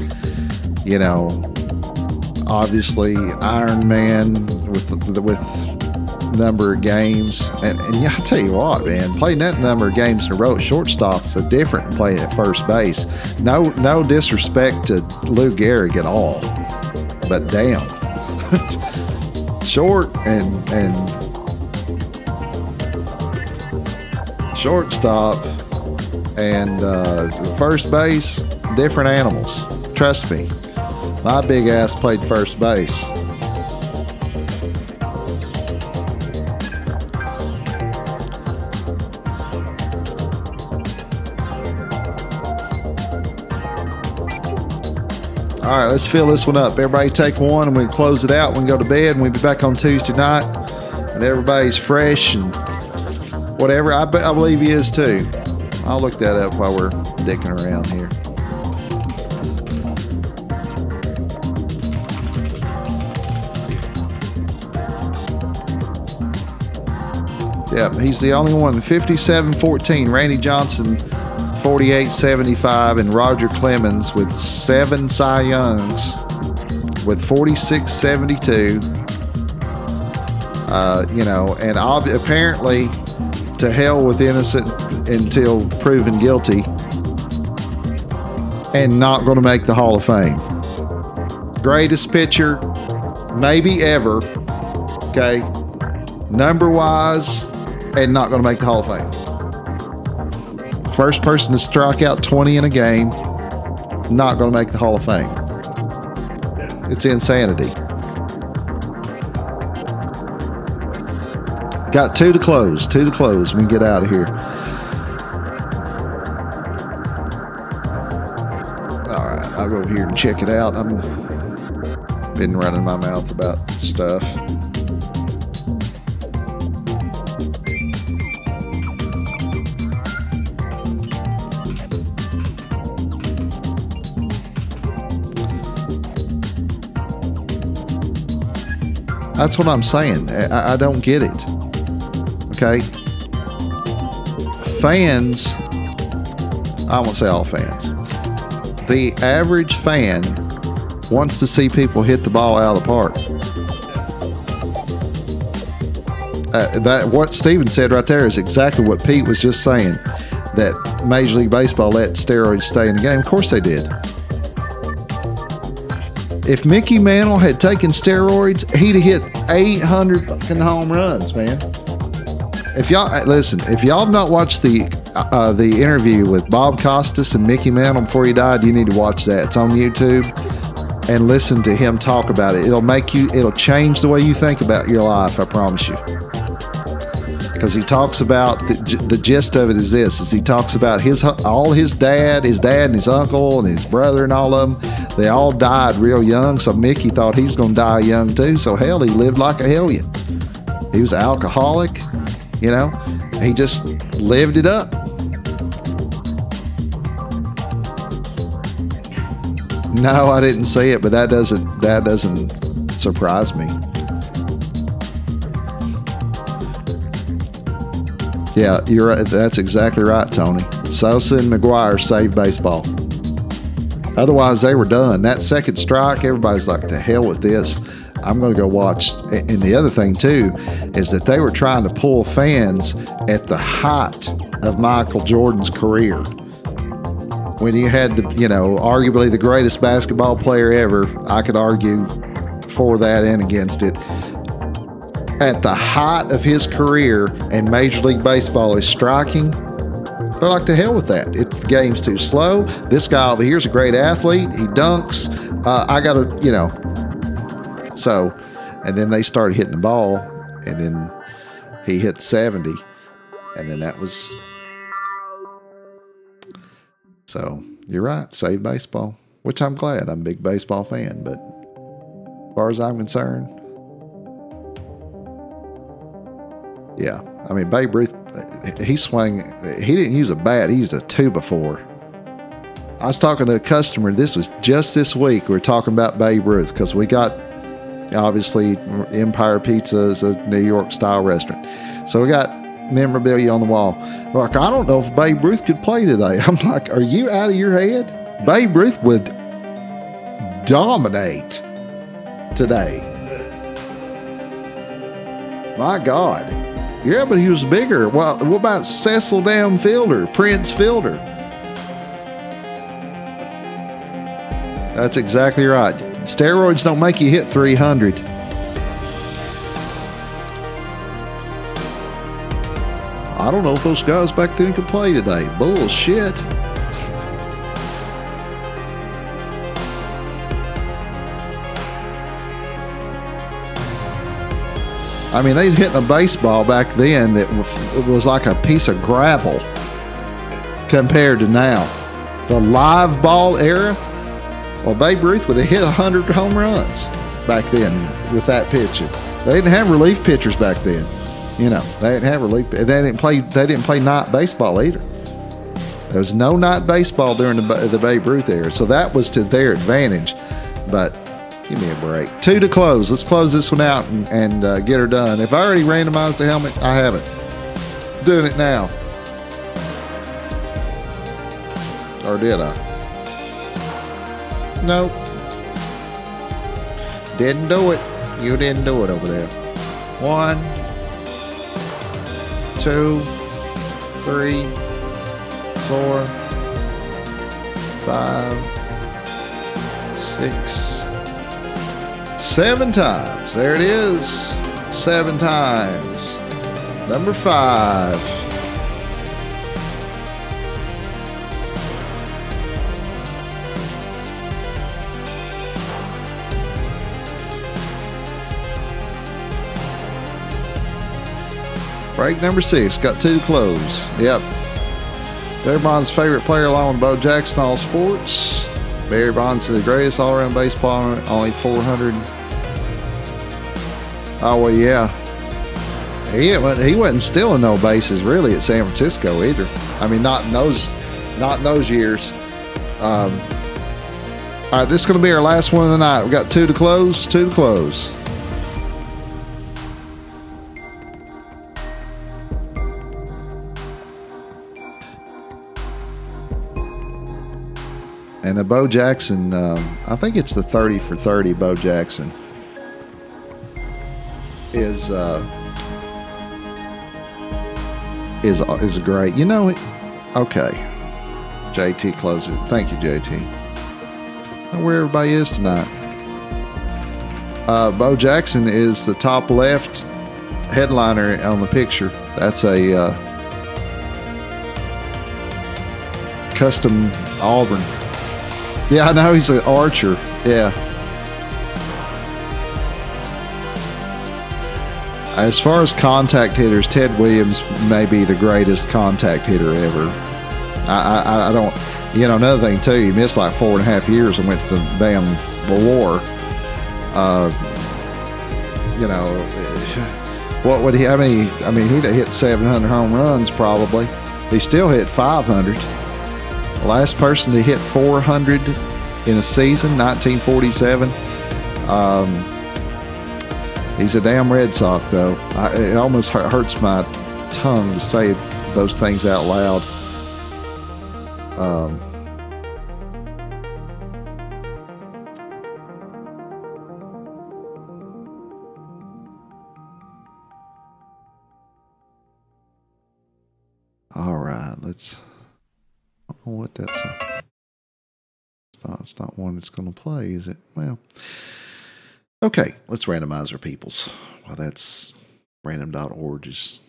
You know, obviously Iron Man with number of games. And yeah, I tell you what, man, playing that number of games in a row at shortstop is a different than playing at first base. No disrespect to Lou Gehrig at all, but damn, short and shortstop and first base, different animals. Trust me, my big ass played first base. All right, let's fill this one up. Everybody take one and we can close it out. We can go to bed and we'll be back on Tuesday night. And everybody's fresh and whatever. I believe he is too. I'll look that up while we're dicking around here. Yep, he's the only one. 57-14. Randy Johnson, 48-75, and Roger Clemens with 7 Cy Youngs with 46-72. And apparently to hell with innocent until proven guilty, and not going to make the Hall of Fame. Greatest pitcher maybe ever, okay, number-wise, and not going to make the Hall of Fame. First person to strike out 20 in a game, not going to make the Hall of Fame. It's insanity. Got 2 to close. We can get out of here. All right, I'll go over here and check it out. I've been running my mouth about stuff. That's what I'm saying. I don't get it. Okay? Fans, I won't say all fans. The average fan wants to see people hit the ball out of the park. that what Steven said right there is exactly what Pete was just saying. That Major League Baseball let steroids stay in the game. Of course they did. If Mickey Mantle had taken steroids, he'd have hit 800 fucking home runs, man. If y'all listen, if y'all have not watched the interview with Bob Costas and Mickey Mantle before he died, you need to watch that. It's on YouTube, and listen to him talk about it. It'll change the way you think about your life. I promise you. Because he talks about the gist of it is this: is he talks about his dad and his uncle and his brother and all of them. They all died real young, so Mickey thought he was going to die young too. So hell, he lived like a hellion. He was an alcoholic. You know, he just lived it up. No, I didn't see it, but that doesn't surprise me. Yeah, you're right. That's exactly right, Tony. Sosa and McGuire saved baseball. Otherwise, they were done. That second strike, everybody's like, "To hell with this. I'm going to go watch." And the other thing, too, is that they were trying to pull fans at the height of Michael Jordan's career. When you had, arguably the greatest basketball player ever, I could argue for that and against it. At the height of his career, and Major League Baseball is striking, they're like, to hell with that. The game's too slow. This guy over here is a great athlete. He dunks. I got to, So, and then they started hitting the ball, and then he hit 70, and then that was. So, you're right. Save baseball, which I'm glad. I'm a big baseball fan, but as far as I'm concerned, yeah. I mean, Babe Ruth, he didn't use a bat. He used a 2x4. I was talking to a customer. This was just this week. We were talking about Babe Ruth because we got, obviously, Empire Pizza is a New York style restaurant. So we got memorabilia on the wall. We're like, I don't know if Babe Ruth could play today. I'm like, are you out of your head? Babe Ruth would dominate today. My God. Yeah, but he was bigger. Well, what about Cecil Down Fielder, Prince Fielder? That's exactly right. Steroids don't make you hit 300. I don't know if those guys back then could play today. Bullshit. I mean, they'd hit a baseball back then that was like a piece of gravel compared to now. The live ball era, well, Babe Ruth would have hit 100 home runs back then with that pitching. They didn't have relief pitchers back then. They didn't have relief. They didn't play night baseball either. There was no night baseball during the Babe Ruth era, so that was to their advantage. But give me a break. 2 to close. Let's close this one out and get her done. If I already randomized the helmet, I haven't. Doing it now. Or did I? Nope. Didn't do it. You didn't do it over there. 1, 2, 3, 4, 5, 6, 7 times. There it is. 7 times. Number 5. Break number 6. Got 2 to close. Yep. Barry Bonds' favorite player along with Bo Jackson, all sports. Barry Bonds is the greatest all-around baseball, only 400. Oh, well, yeah. He wasn't stealing no bases, really, at San Francisco either. I mean, not in those years. All right, this is going to be our last one of the night. We got 2 to close, 2 to close. And the Bo Jackson, I think it's the 30 for 30 Bo Jackson, is is great. You know it. Okay. JT closes it. Thank you, JT. I don't know where everybody is tonight. Bo Jackson is the top left headliner on the picture. That's a custom Auburn. Yeah, I know he's an archer. Yeah. As far as contact hitters, Ted Williams may be the greatest contact hitter ever. I don't, you know, another thing too, he missed like 4.5 years and went to the damn war. You know, what would he, how many, I mean, he'd have hit 700 home runs probably. He still hit 500. The last person to hit 400 in a season, 1947. He's a damn Red Sox, though. It almost hurts my tongue to say those things out loud. All right, let's. I don't know what that's. It's not one that's going to play, is it? Well. Okay, let's randomize our peoples. Well, that's random.org just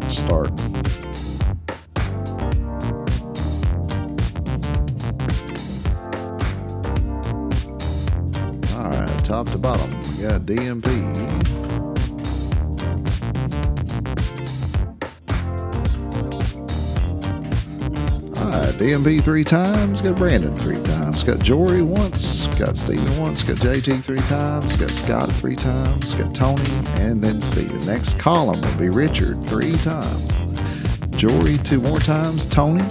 starting. All right, top to bottom, we got DMP. DMB 3 times, got Brandon 3 times, got Jory once, got Steven once, got JT 3 times, got Scott 3 times, got Tony, and then Steven. Next column will be Richard 3 times, Jory 2 more times, Tony,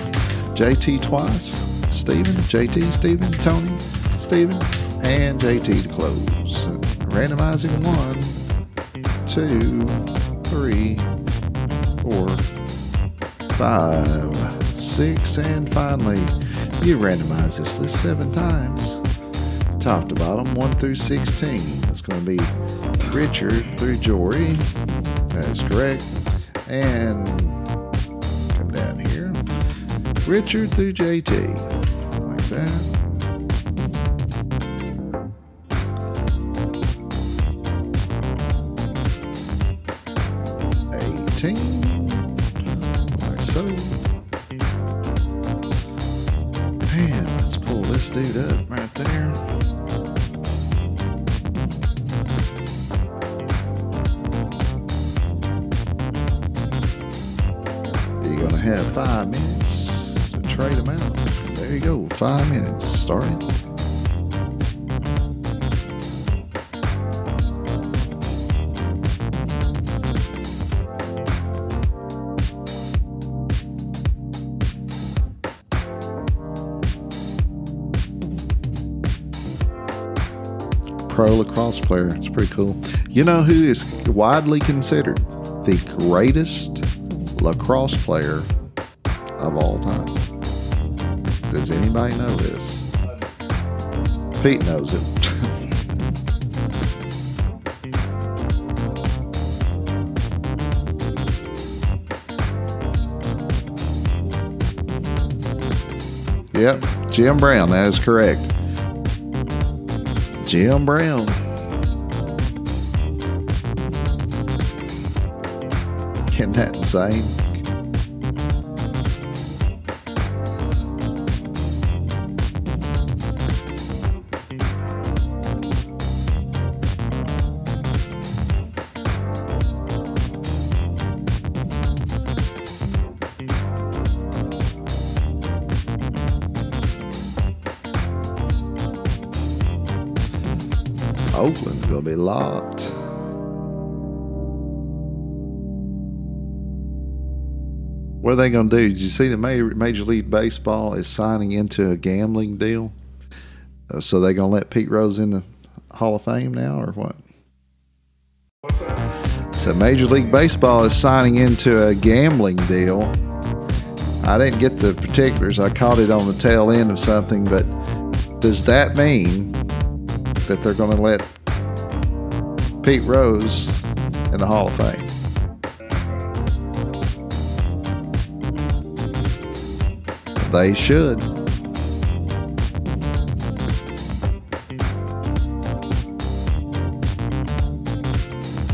JT twice, Steven, JT, Steven, Tony, Steven, and JT to close. And randomizing 1, 2, 3, 4, 5, 6, and finally, you randomize this list 7 times. Top to bottom, 1 through 16. That's going to be Richard through Jory. That is correct. And come down here. Richard through JT. Like that. Like so. Man, let's pull this dude up right there. You're gonna have 5 minutes to trade them out. There you go, 5 minutes starting. Pro lacrosse player. It's pretty cool. You know who is widely considered the greatest lacrosse player of all time? Does anybody know this? Pete knows it. Yep, Jim Brown. That is correct. Jim Brown. Isn't that insane? Oakland's gonna be locked. What are they gonna do? Did you see the Major League Baseball is signing into a gambling deal? So they gonna let Pete Rose in the Hall of Fame now, or what? What's that? So Major League Baseball is signing into a gambling deal. I didn't get the particulars. I caught it on the tail end of something, but does that mean that they're going to let Pete Rose in the Hall of Fame? They should.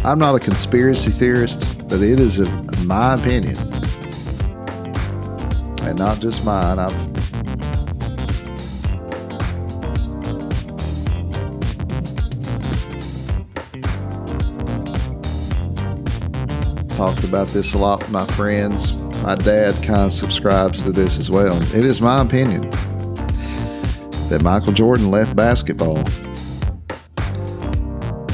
I'm not a conspiracy theorist, but it is my opinion, and not just mine. I've talked about this a lot with my friends. My dad kind of subscribes to this as well. It is my opinion that Michael Jordan left basketball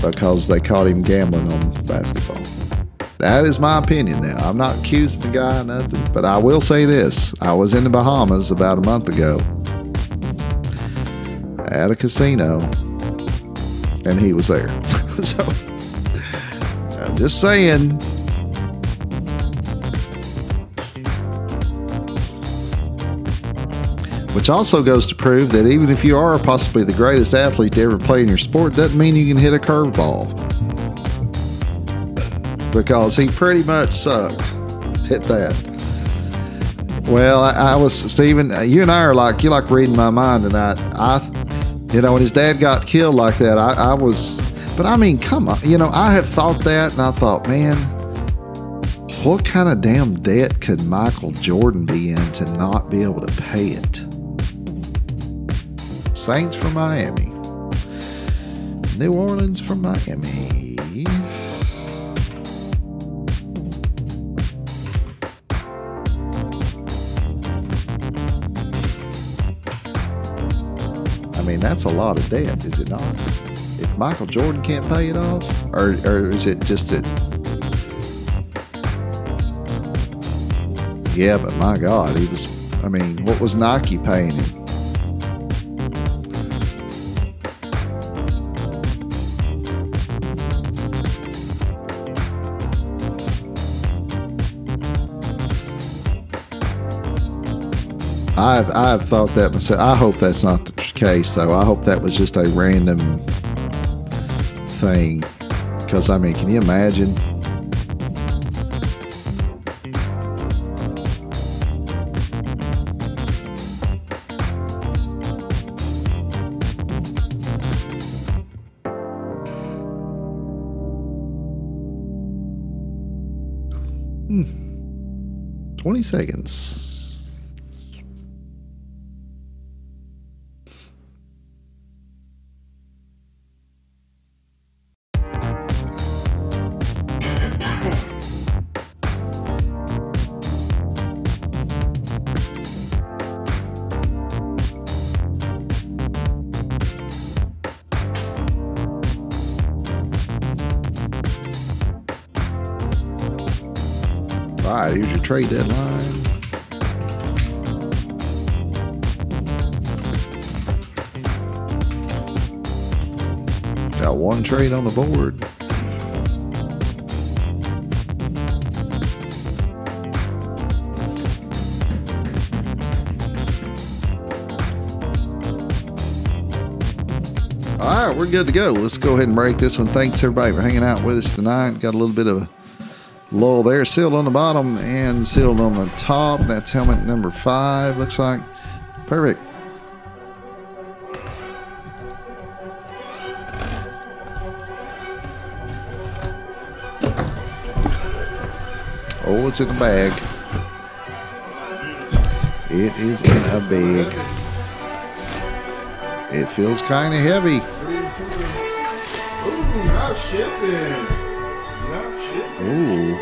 because they caught him gambling on basketball. That is my opinion now. I'm not accusing the guy or nothing, but I will say this. I was in the Bahamas about a month ago at a casino, and he was there. So, I'm just saying. Which also goes to prove that even if you are possibly the greatest athlete to ever play in your sport, doesn't mean you can hit a curveball. Because he pretty much sucked at that. Well, I was, Steven, you and I are like, you like reading my mind tonight. When his dad got killed like that, I was, but I mean, come on. I have thought that, and I thought, man, what kind of damn debt could Michael Jordan be in to not be able to pay it? Saints from Miami. New Orleans from Miami. I mean, that's a lot of debt, is it not? If Michael Jordan can't pay it off, or is it just that? Yeah, but my God, what was Nike paying him? I've thought that myself. I hope that's not the case, though. I hope that was just a random thing. Because, can you imagine? Hmm. 20 seconds. All right, here's your trade deadline. Got one trade on the board. All right, we're good to go. Let's go ahead and break this one. Thanks, everybody, for hanging out with us tonight. Got a little bit of lull there, sealed on the bottom and sealed on the top. That's helmet number 5, looks like. Perfect. Oh, it's in a bag. It is in a bag. It feels kind of heavy. Ooh, not shipping. Ooh.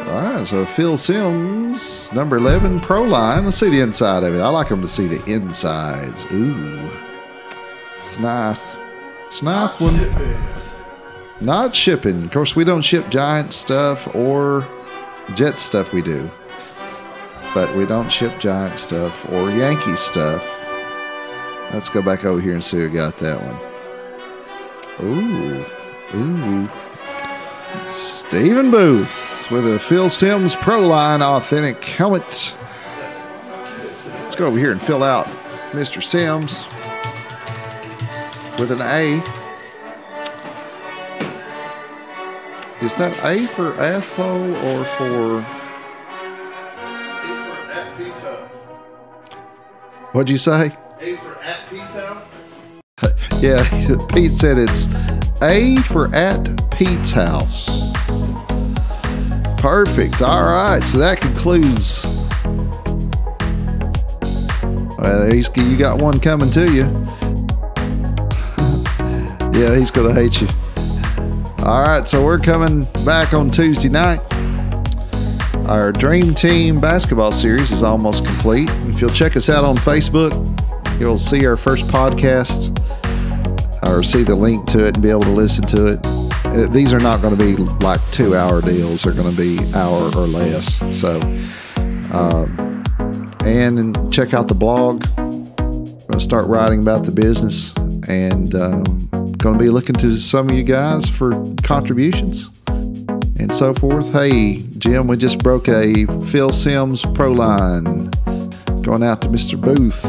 All right, so Phil Simms, number 11, Pro Line. Let's see the inside of it. I like them to see the insides. Ooh. It's nice. It's a nice one. Not shipping. Of course, we don't ship Giant stuff or Jet stuff we do. But we don't ship Giant stuff or Yankee stuff. Let's go back over here and see who got that one. Ooh. Stephen Booth with a Phil Simms Pro Line Authentic helmet. Let's go over here and fill out Mr. Simms with an A. Is that A for AFO or for What'd you say? A for at Pete's house? Yeah, Pete said it's A for at Pete's house. Perfect. All right, so that concludes. Well, you got one coming to you. Yeah, he's going to hate you. All right, so we're coming back on Tuesday night. Our Dream Team basketball series is almost complete. If you'll check us out on Facebook, you'll see our first podcast or see the link to it and be able to listen to it. These are not going to be like 2-hour deals. They're going to be hour or less. So, and check out the blog. I'm going to start writing about the business and going to be looking to some of you guys for contributions and so forth. Hey, Jim, we just broke a Phil Sims Pro Line going out to Mr. Booth.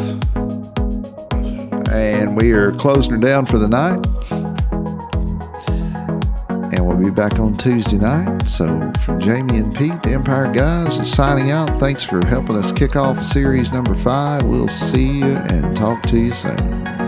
And we are closing her down for the night. And we'll be back on Tuesday night. So from Jamie and Pete, the Empire Guys, is signing out. Thanks for helping us kick off series number 5. We'll see you and talk to you soon.